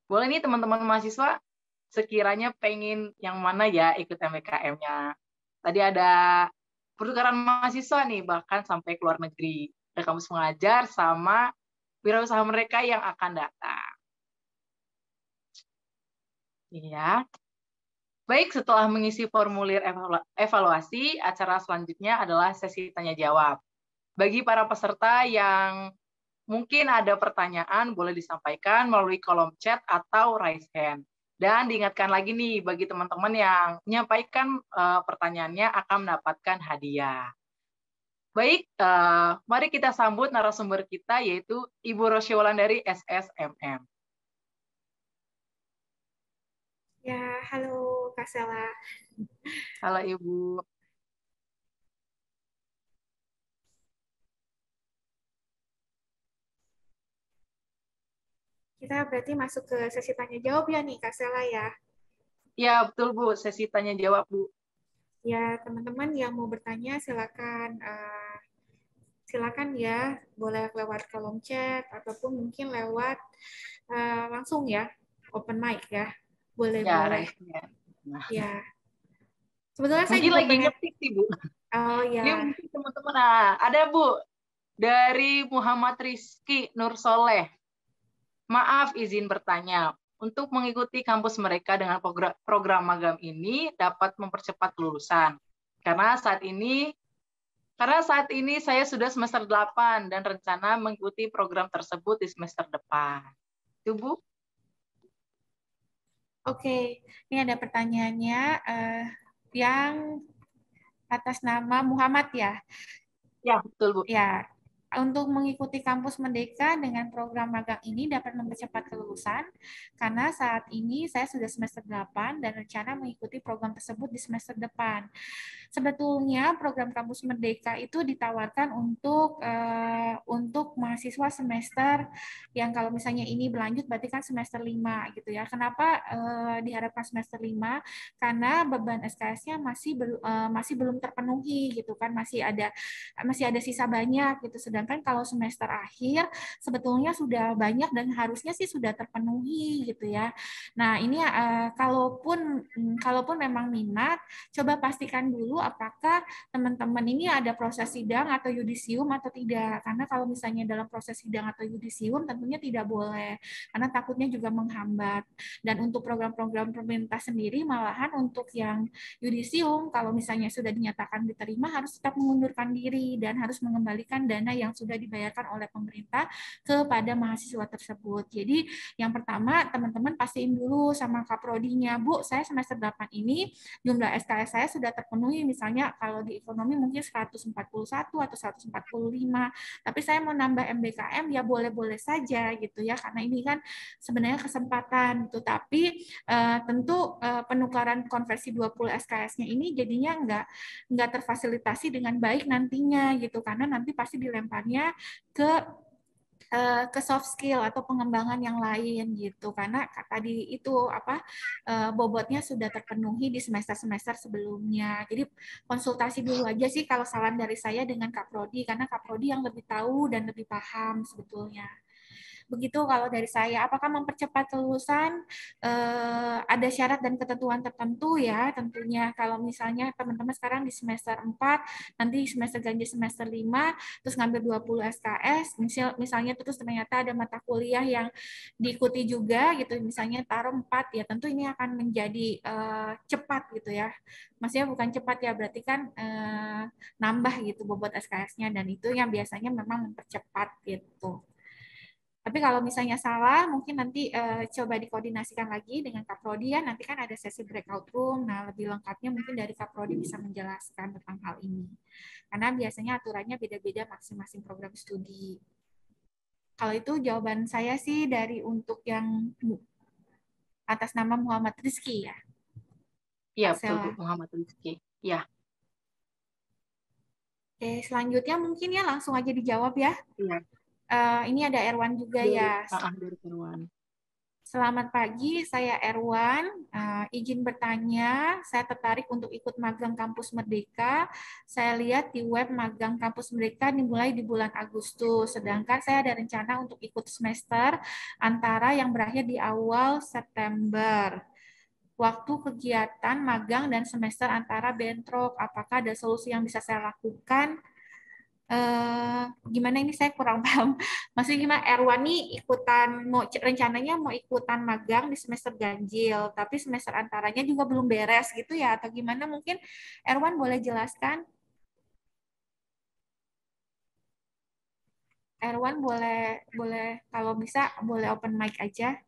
Boleh nih teman-teman mahasiswa, sekiranya pengen yang mana ya ikut MBKM-nya. Tadi ada pertukaran mahasiswa nih, bahkan sampai ke luar negeri. Ada kampus mengajar sama wirausaha mereka yang akan datang. Iya. Baik, setelah mengisi formulir evaluasi, acara selanjutnya adalah sesi tanya-jawab. Bagi para peserta yang mungkin ada pertanyaan, boleh disampaikan melalui kolom chat atau raise hand. Dan diingatkan lagi nih, bagi teman-teman yang menyampaikan pertanyaannya akan mendapatkan hadiah. Baik, mari kita sambut narasumber kita, yaitu Ibu Rosy Wulandari, SSMM. Ya, halo Kak Sela. Halo Ibu. Kita berarti masuk ke sesi tanya-jawab ya nih Kak Sela ya? Ya, betul Bu, sesi tanya-jawab Bu. Ya, teman-teman yang mau bertanya silakan ya, boleh lewat kolom chat ataupun mungkin lewat langsung ya, open mic ya, boleh. Nah. Ya, sebetulnya saya mungkin juga lagi ngetik sih Bu. Oh ya. Ini mungkin teman-teman ada Bu Dari Muhammad Rizky Nur Soleh. Maaf izin bertanya, untuk mengikuti kampus mereka dengan program magang ini dapat mempercepat kelulusan. Karena saat ini saya sudah semester 8 dan rencana mengikuti program tersebut di semester depan. Itu, Bu. Oke, ini ada pertanyaannya yang atas nama Muhammad ya? Ya, betul, Bu. Ya, untuk mengikuti kampus Merdeka dengan program magang ini dapat mempercepat kelulusan karena saat ini saya sudah semester 8 dan rencana mengikuti program tersebut di semester depan. Sebetulnya program kampus Merdeka itu ditawarkan untuk mahasiswa semester yang kalau misalnya ini berlanjut berarti kan semester 5 gitu ya. Kenapa diharapkan semester 5? Karena beban SKS-nya masih belum terpenuhi gitu kan, masih ada sisa banyak gitu. Sedangkan kalau semester akhir sebetulnya sudah banyak dan harusnya sih sudah terpenuhi gitu ya. Nah, ini kalaupun memang minat, coba pastikan dulu apakah teman-teman ini ada proses sidang atau yudisium atau tidak. Karena kalau misalnya dalam proses sidang atau yudisium tentunya tidak boleh, karena takutnya juga menghambat. Dan untuk program-program pemerintah sendiri malahan untuk yang yudisium, kalau misalnya sudah dinyatakan diterima harus tetap mengundurkan diri dan harus mengembalikan dana yang sudah dibayarkan oleh pemerintah kepada mahasiswa tersebut. Jadi yang pertama teman-teman pastiin dulu sama Kaprodinya, Bu, saya semester 8 ini jumlah SKS saya sudah terpenuhi, misalnya kalau di ekonomi mungkin 141 atau 145, tapi saya mau nambah MBKM ya boleh-boleh saja gitu ya, karena ini kan sebenarnya kesempatan gitu, tapi tentu penukaran konversi 20 SKS-nya ini jadinya nggak terfasilitasi dengan baik nantinya gitu, karena nanti pasti dilemparnya ke soft skill atau pengembangan yang lain gitu, karena tadi itu bobotnya sudah terpenuhi di semester-semester sebelumnya. Jadi konsultasi dulu aja sih kalau saran dari saya dengan Kak Prodi, karena Kak Prodi yang lebih tahu dan lebih paham sebetulnya. Begitu kalau dari saya. Apakah mempercepat kelulusan? Ada syarat dan ketentuan tertentu ya tentunya. Kalau misalnya teman-teman sekarang di semester 4, nanti semester ganjil semester 5, terus ngambil 20 SKS, misalnya terus ternyata ada mata kuliah yang diikuti juga gitu, misalnya taruh 4, ya tentu ini akan menjadi cepat gitu ya. Maksudnya bukan cepat ya, berarti kan nambah gitu bobot SKS-nya, dan itu yang biasanya memang mempercepat gitu. Tapi kalau misalnya salah, mungkin nanti coba dikoordinasikan lagi dengan Kak Prodi ya. Nanti kan ada sesi breakout room. Nah, lebih lengkapnya mungkin dari Kak Prodi bisa menjelaskan tentang hal ini. Karena biasanya aturannya beda-beda masing-masing program studi. Kalau itu jawaban saya sih dari untuk yang atas nama Muhammad Rizky ya. Iya, betul, Muhammad Rizky. Ya. Oke, selanjutnya mungkin ya langsung aja dijawab ya. Iya. Ini ada Erwan juga ya. Dari Erwan. Selamat pagi, saya Erwan. Izin bertanya, saya tertarik untuk ikut magang Kampus Merdeka. Saya lihat di web magang Kampus Merdeka dimulai di bulan Agustus, sedangkan saya ada rencana untuk ikut semester antara yang berakhir di awal September. Waktu kegiatan magang dan semester antara bentrok, apakah ada solusi yang bisa saya lakukan? Gimana ini saya kurang paham. Maksudnya gimana? Erwan nih rencananya mau ikutan magang di semester ganjil, tapi semester antaranya juga belum beres gitu ya, atau gimana? Mungkin Erwan boleh jelaskan? Erwan boleh kalau bisa boleh open mic aja.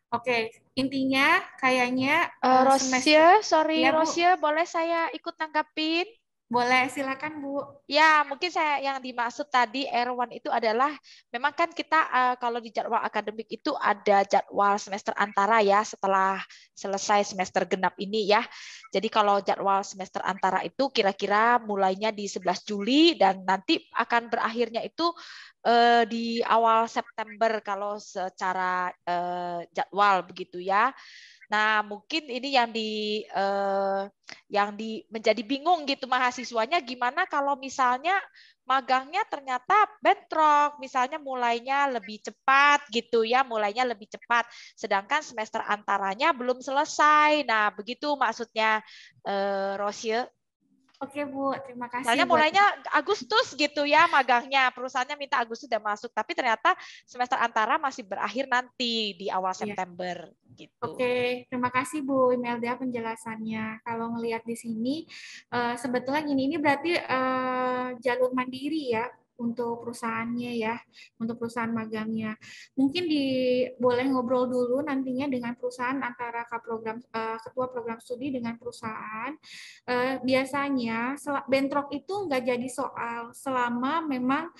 Oke, intinya kayaknya Rosia, sorry ya, Rosia, boleh saya ikut tanggapin? Boleh, silakan Bu. Ya, mungkin saya yang dimaksud tadi Erwan itu adalah memang kan kita kalau di jadwal akademik itu ada jadwal semester antara ya setelah selesai semester genap ini ya. Jadi kalau jadwal semester antara itu kira-kira mulainya di 11 Juli dan nanti akan berakhirnya itu di awal September kalau secara jadwal begitu ya. Nah, mungkin ini yang menjadi bingung gitu mahasiswanya, gimana kalau misalnya magangnya ternyata bentrok, misalnya mulainya lebih cepat gitu ya, mulainya lebih cepat, sedangkan semester antaranya belum selesai. Nah, begitu maksudnya Rosie. Oke Bu, terima kasih. Misalnya mulainya Agustus gitu ya magangnya, perusahaannya minta Agustus udah masuk, tapi ternyata semester antara masih berakhir nanti di awal September gitu. Oke, terima kasih Bu Imelda penjelasannya. Kalau ngelihat di sini, sebetulnya gini, ini berarti jalur mandiri ya untuk perusahaannya ya, untuk perusahaan magangnya. Mungkin boleh ngobrol dulu nantinya dengan perusahaan antara ketua program studi dengan perusahaan. Biasanya bentrok itu nggak jadi soal selama memang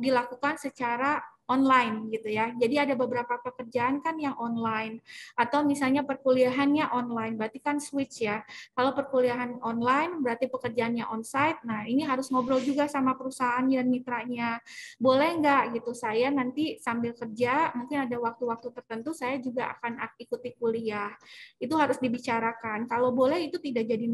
dilakukan secara online gitu ya. Jadi ada beberapa pekerjaan kan yang online atau misalnya perkuliahannya online, berarti kan switch ya. Kalau perkuliahan online berarti pekerjaannya onsite. Nah, ini harus ngobrol juga sama perusahaan dan mitranya. Boleh nggak gitu saya nanti sambil kerja, mungkin ada waktu-waktu tertentu saya juga akan ikuti kuliah. Itu harus dibicarakan. Kalau boleh itu tidak jadi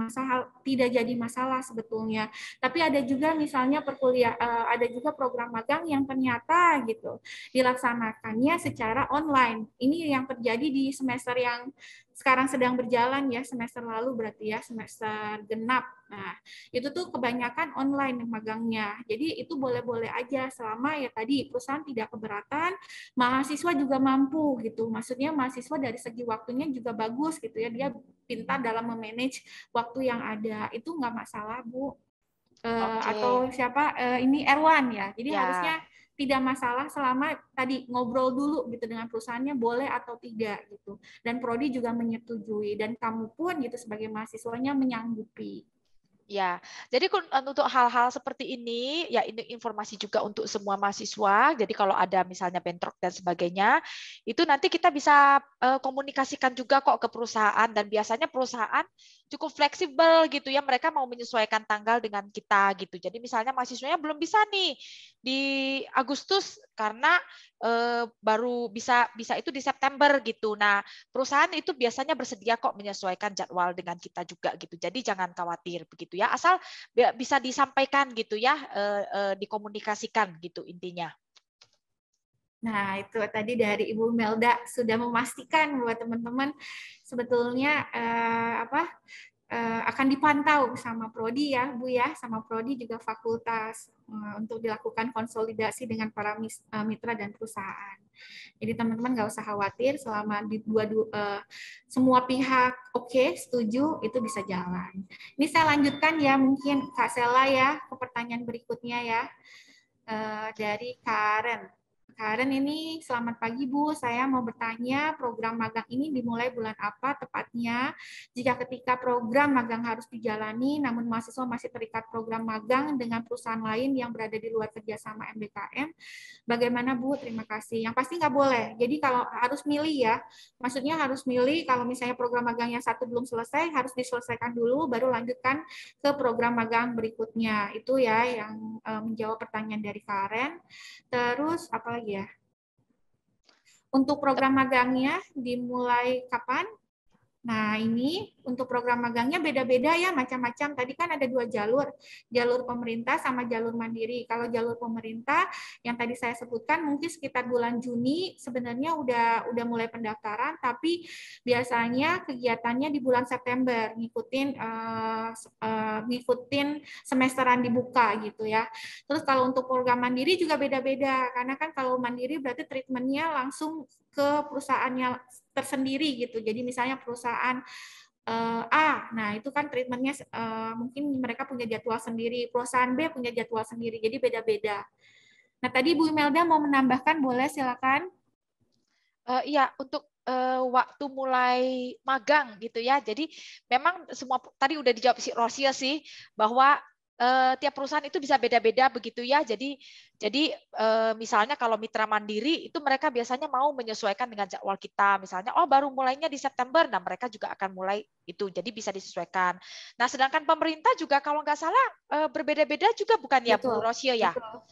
masalah sebetulnya. Tapi ada juga misalnya ada juga program magang yang ternyata gitu dilaksanakannya secara online. Ini yang terjadi di semester yang sekarang sedang berjalan ya, semester lalu berarti ya, semester genap. Nah, itu tuh kebanyakan online magangnya. Jadi itu boleh-boleh aja selama ya tadi perusahaan tidak keberatan, mahasiswa juga mampu gitu. Maksudnya mahasiswa dari segi waktunya juga bagus gitu ya, dia pintar dalam memanage waktu yang ada. Itu nggak masalah, Bu. Atau siapa ini Erwan ya. Jadi harusnya tidak masalah selama tadi ngobrol dulu gitu dengan perusahaannya boleh atau tidak gitu. Dan prodi juga menyetujui dan kamu pun gitu sebagai mahasiswanya menyanggupi. Ya, jadi untuk hal-hal seperti ini, ya ini informasi juga untuk semua mahasiswa. Jadi kalau ada misalnya bentrok dan sebagainya, itu nanti kita bisa komunikasikan juga kok ke perusahaan. Dan biasanya perusahaan cukup fleksibel gitu ya, mereka mau menyesuaikan tanggal dengan kita gitu. Jadi misalnya mahasiswanya belum bisa nih di Agustus karena baru bisa itu di September gitu. Nah, perusahaan itu biasanya bersedia kok menyesuaikan jadwal dengan kita juga gitu. Jadi jangan khawatir begitu ya, asal bisa disampaikan gitu ya, dikomunikasikan gitu intinya. Nah, itu tadi dari Ibu Melda sudah memastikan buat teman-teman sebetulnya akan dipantau sama prodi ya, Bu ya, sama prodi juga fakultas untuk dilakukan konsolidasi dengan para mitra dan perusahaan. Jadi teman-teman nggak usah khawatir selama di semua pihak oke, setuju, itu bisa jalan. Ini saya lanjutkan ya, mungkin Kak Sela ya, ke pertanyaan berikutnya ya, dari Karen. Karen ini, selamat pagi Bu, saya mau bertanya program magang ini dimulai bulan apa tepatnya? Jika ketika program magang harus dijalani, namun mahasiswa masih terikat program magang dengan perusahaan lain yang berada di luar kerjasama MBKM, bagaimana Bu? Terima kasih. Yang pasti nggak boleh, jadi kalau harus milih ya, maksudnya harus milih kalau misalnya program magang yang satu belum selesai, harus diselesaikan dulu, baru lanjutkan ke program magang berikutnya. Itu ya yang menjawab pertanyaan dari Karen. Terus apa lagi ya? Untuk program magangnya dimulai kapan? Nah, ini untuk program magangnya beda-beda ya, macam-macam. Tadi kan ada 2 jalur, jalur pemerintah sama jalur mandiri. Kalau jalur pemerintah yang tadi saya sebutkan mungkin sekitar bulan Juni sebenarnya udah mulai pendaftaran, tapi biasanya kegiatannya di bulan September, ngikutin semesteran dibuka gitu ya. Terus kalau untuk program mandiri juga beda-beda, karena kan kalau mandiri berarti treatmentnya langsung ke perusahaannya tersendiri gitu. Jadi misalnya perusahaan A, nah itu kan treatmentnya mungkin mereka punya jadwal sendiri, perusahaan B punya jadwal sendiri, jadi beda-beda. Nah tadi Bu Imelda mau menambahkan, boleh silakan. Iya, untuk waktu mulai magang gitu ya. Jadi memang semua tadi udah dijawab si Rosia sih, bahwa tiap perusahaan itu bisa beda-beda begitu ya. Jadi misalnya kalau mitra mandiri itu mereka biasanya mau menyesuaikan dengan jadwal kita. Misalnya baru mulainya di September, nah mereka juga akan mulai itu. Jadi bisa disesuaikan. Nah, sedangkan pemerintah juga kalau nggak salah berbeda-beda juga bukan ya, Bu Rosia ya? Untuk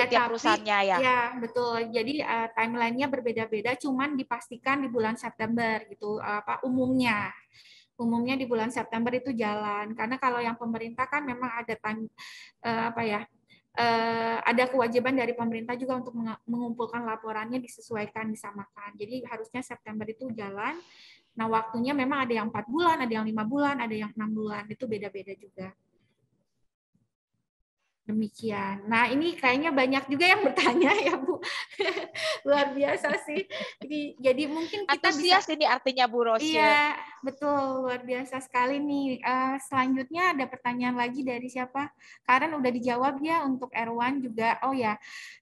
tiap perusahaannya ya. Ya, betul. Jadi timeline-nya berbeda-beda, cuman dipastikan di bulan September gitu umumnya. Umumnya di bulan September itu jalan, karena kalau yang pemerintah kan memang ada ada kewajiban dari pemerintah juga untuk mengumpulkan laporannya, disesuaikan, disamakan. Jadi harusnya September itu jalan. Nah, waktunya memang ada yang 4 bulan, ada yang 5 bulan, ada yang 6 bulan, itu beda-beda juga. Demikian. Nah, ini kayaknya banyak juga yang bertanya ya, Bu. Luar biasa sih. Jadi mungkin kita antusias bisa, ini artinya Bu Rosia. Iya, betul. Luar biasa sekali nih. Selanjutnya ada pertanyaan lagi dari siapa? Karen udah dijawab ya, untuk Erwan juga. Oh ya,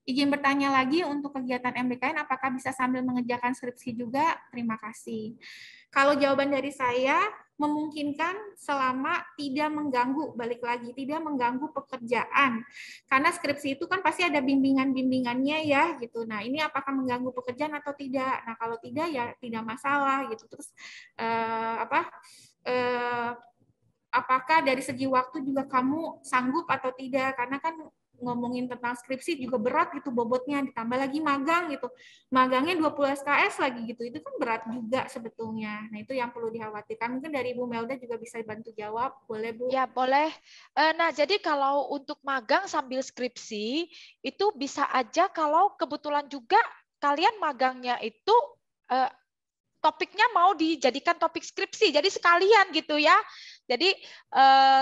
izin bertanya lagi untuk kegiatan MBKN, apakah bisa sambil mengerjakan skripsi juga? Terima kasih. Kalau jawaban dari saya, memungkinkan selama tidak mengganggu, balik lagi, tidak mengganggu pekerjaan. Karena skripsi itu kan pasti ada bimbingan-bimbingannya ya, gitu. Nah, ini apakah mengganggu pekerjaan atau tidak? Nah, kalau tidak ya tidak masalah, gitu. Terus apakah dari segi waktu juga kamu sanggup atau tidak? Karena kan ngomongin tentang skripsi juga berat gitu bobotnya, ditambah lagi magang gitu. Magangnya 20 SKS lagi gitu. Itu kan berat juga sebetulnya. Nah, itu yang perlu dikhawatirkan. Mungkin dari Bu Melda juga bisa bantu jawab. Boleh, Bu? Ya, boleh. Nah, jadi kalau untuk magang sambil skripsi, itu bisa aja kalau kebetulan juga kalian magangnya itu topiknya mau dijadikan topik skripsi. Jadi sekalian gitu ya. Jadi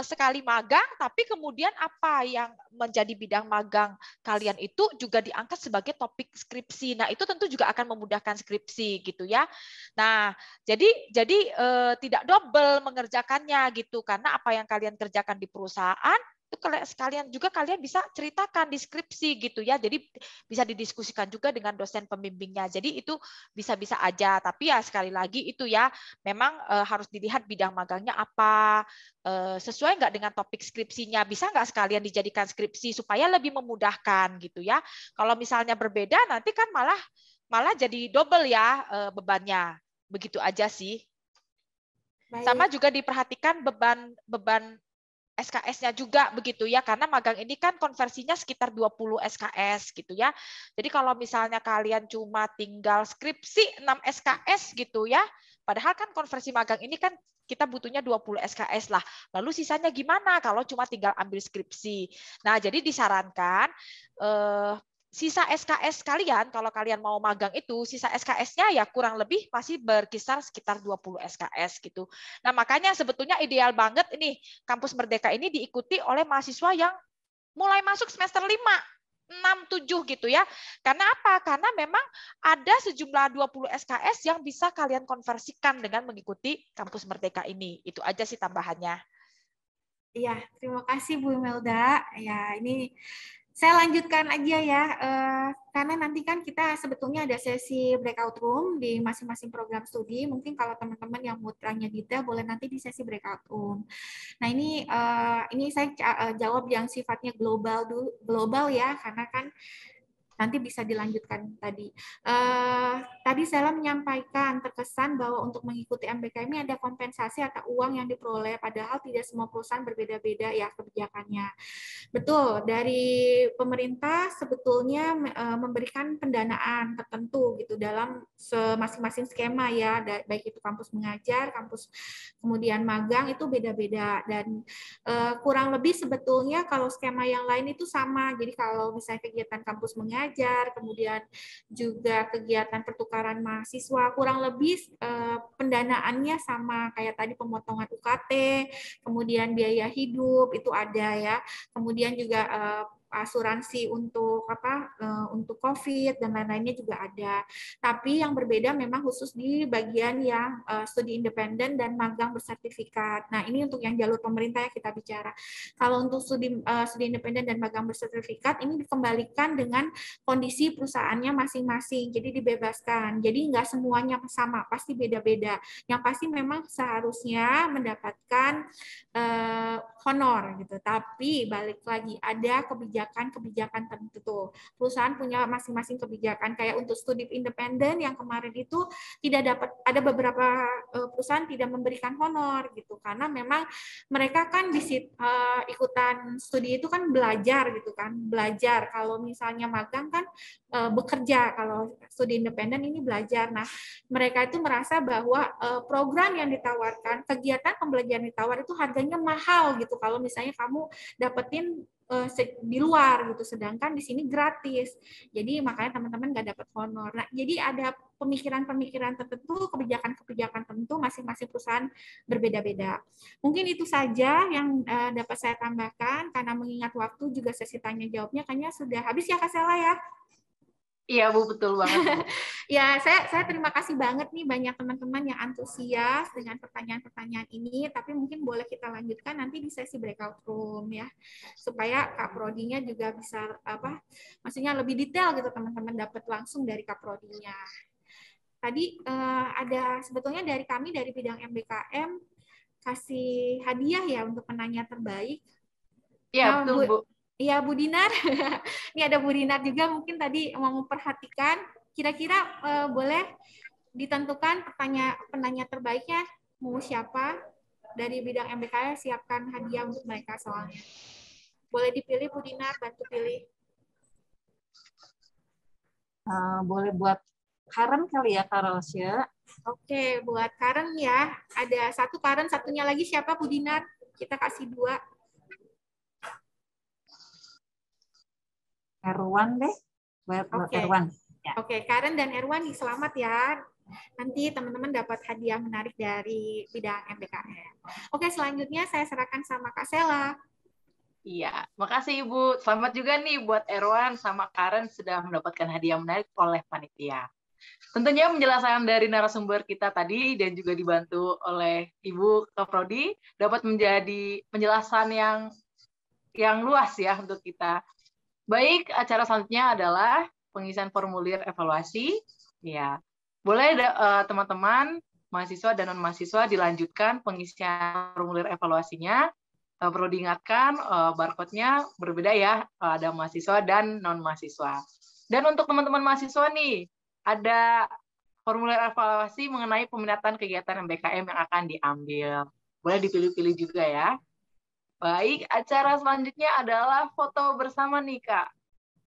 sekali magang, tapi kemudian apa yang menjadi bidang magang kalian itu juga diangkat sebagai topik skripsi. Nah, itu tentu juga akan memudahkan skripsi gitu ya. Nah, jadi tidak double mengerjakannya gitu, karena apa yang kalian kerjakan di perusahaan itu sekalian juga kalian bisa ceritakan di skripsi gitu ya. Jadi bisa didiskusikan juga dengan dosen pembimbingnya. Jadi itu bisa-bisa aja. Tapi ya sekali lagi itu ya memang harus dilihat bidang magangnya apa, sesuai nggak dengan topik skripsinya. Bisa nggak sekalian dijadikan skripsi supaya lebih memudahkan gitu ya. Kalau misalnya berbeda nanti kan malah jadi double ya bebannya. Begitu aja sih. Baik. Sama juga diperhatikan beban SKS-nya juga begitu ya, karena magang ini kan konversinya sekitar 20 SKS gitu ya. Jadi kalau misalnya kalian cuma tinggal skripsi 6 SKS gitu ya, padahal kan konversi magang ini kan kita butuhnya 20 SKS lah. Lalu sisanya gimana kalau cuma tinggal ambil skripsi? Nah, jadi disarankan sisa SKS kalian, kalau kalian mau magang itu, sisa SKS-nya ya kurang lebih masih berkisar sekitar 20 SKS gitu. Nah, makanya sebetulnya ideal banget ini Kampus Merdeka ini diikuti oleh mahasiswa yang mulai masuk semester 5, 6, 7 gitu ya. Karena apa? Karena memang ada sejumlah 20 SKS yang bisa kalian konversikan dengan mengikuti Kampus Merdeka ini. Itu aja sih tambahannya. Iya, terima kasih Bu Melda. Ya, ini saya lanjutkan aja ya, karena nanti kan kita sebetulnya ada sesi breakout room di masing-masing program studi. Mungkin kalau teman-teman yang mau tanya detail, boleh nanti di sesi breakout room. Nah, ini saya jawab yang sifatnya global ya, karena kan nanti bisa dilanjutkan tadi. Tadi saya menyampaikan terkesan bahwa untuk mengikuti MBK ini ada kompensasi atau uang yang diperoleh, padahal tidak semua perusahaan berbeda-beda ya kebijakannya. Betul, dari pemerintah sebetulnya memberikan pendanaan tertentu gitu dalam masing-masing skema ya, baik itu kampus mengajar, kampus kemudian magang itu beda-beda, dan kurang lebih sebetulnya kalau skema yang lain itu sama. Jadi kalau misalnya kegiatan kampus mengajar, kemudian juga kegiatan pertukaran mahasiswa, kurang lebih pendanaannya sama kayak tadi, pemotongan UKT, kemudian biaya hidup itu ada ya, kemudian juga asuransi untuk untuk COVID dan lain-lainnya juga ada. Tapi yang berbeda memang khusus di bagian yang studi independen dan magang bersertifikat. Nah, ini untuk yang jalur pemerintah ya kita bicara. Kalau untuk studi independen dan magang bersertifikat ini dikembalikan dengan kondisi perusahaannya masing-masing. Jadi dibebaskan. Jadi nggak semuanya sama, pasti beda-beda. Yang pasti memang seharusnya mendapatkan honor gitu. Tapi balik lagi ada kebijakan tertentu. Perusahaan punya masing-masing kebijakan. Kayak untuk studi independen yang kemarin itu tidak dapat, ada beberapa perusahaan tidak memberikan honor gitu karena memang mereka kan ikutan studi itu kan belajar gitu kan, belajar. Kalau misalnya magang kan bekerja, kalau studi independen ini belajar. Nah, mereka itu merasa bahwa program yang ditawarkan, kegiatan pembelajaran ditawar itu harganya mahal gitu. Kalau misalnya kamu dapetin di luar gitu, sedangkan di sini gratis. Jadi makanya teman-teman nggak dapat honor. Nah, jadi ada pemikiran-pemikiran tertentu, kebijakan-kebijakan tertentu, masing-masing perusahaan berbeda-beda. Mungkin itu saja yang dapat saya tambahkan, karena mengingat waktu juga sesi tanya jawabnya kayaknya sudah habis ya Kak Sela ya. Iya Bu, betul banget Bu. Ya, saya terima kasih banget nih banyak teman-teman yang antusias dengan pertanyaan-pertanyaan ini, tapi mungkin boleh kita lanjutkan nanti di sesi breakout room ya, supaya Kak Prodinya juga bisa maksudnya lebih detail gitu teman-teman dapat langsung dari Kak Prodinya. Tadi ada sebetulnya dari kami dari bidang MBKM kasih hadiah ya untuk penanya terbaik. Iya, betul Bu. Iya Bu Dinar, ini ada Bu Dinar juga mungkin tadi mau memperhatikan, kira-kira boleh ditentukan penanya terbaiknya mau siapa dari bidang MBKM, siapkan hadiah untuk mereka soalnya. Boleh dipilih Bu Dinar, bantu pilih. Boleh buat Karen kali ya Kak Rosya. Oke, buat Karen ya. Ada satu Karen, satunya lagi siapa Bu Dinar? Kita kasih 2. Erwan deh, buat Erwan. Ya. Oke, Karen dan Erwan selamat ya. Nanti teman-teman dapat hadiah menarik dari bidang MBKM. Oke, selanjutnya saya serahkan sama Kak Sela. Iya, makasih Ibu. Selamat juga nih buat Erwan sama Karen sudah mendapatkan hadiah menarik oleh panitia. Tentunya penjelasan dari narasumber kita tadi dan juga dibantu oleh Ibu Kak Prodi dapat menjadi penjelasan yang luas ya untuk kita. Baik, acara selanjutnya adalah pengisian formulir evaluasi. Ya, boleh teman-teman, mahasiswa dan non-mahasiswa dilanjutkan pengisian formulir evaluasinya. Perlu diingatkan, barcode-nya berbeda ya, ada mahasiswa dan non-mahasiswa. Dan untuk teman-teman mahasiswa nih, ada formulir evaluasi mengenai peminatan kegiatan MBKM yang akan diambil. Boleh dipilih-pilih juga ya. Baik, acara selanjutnya adalah foto bersama nih, Kak.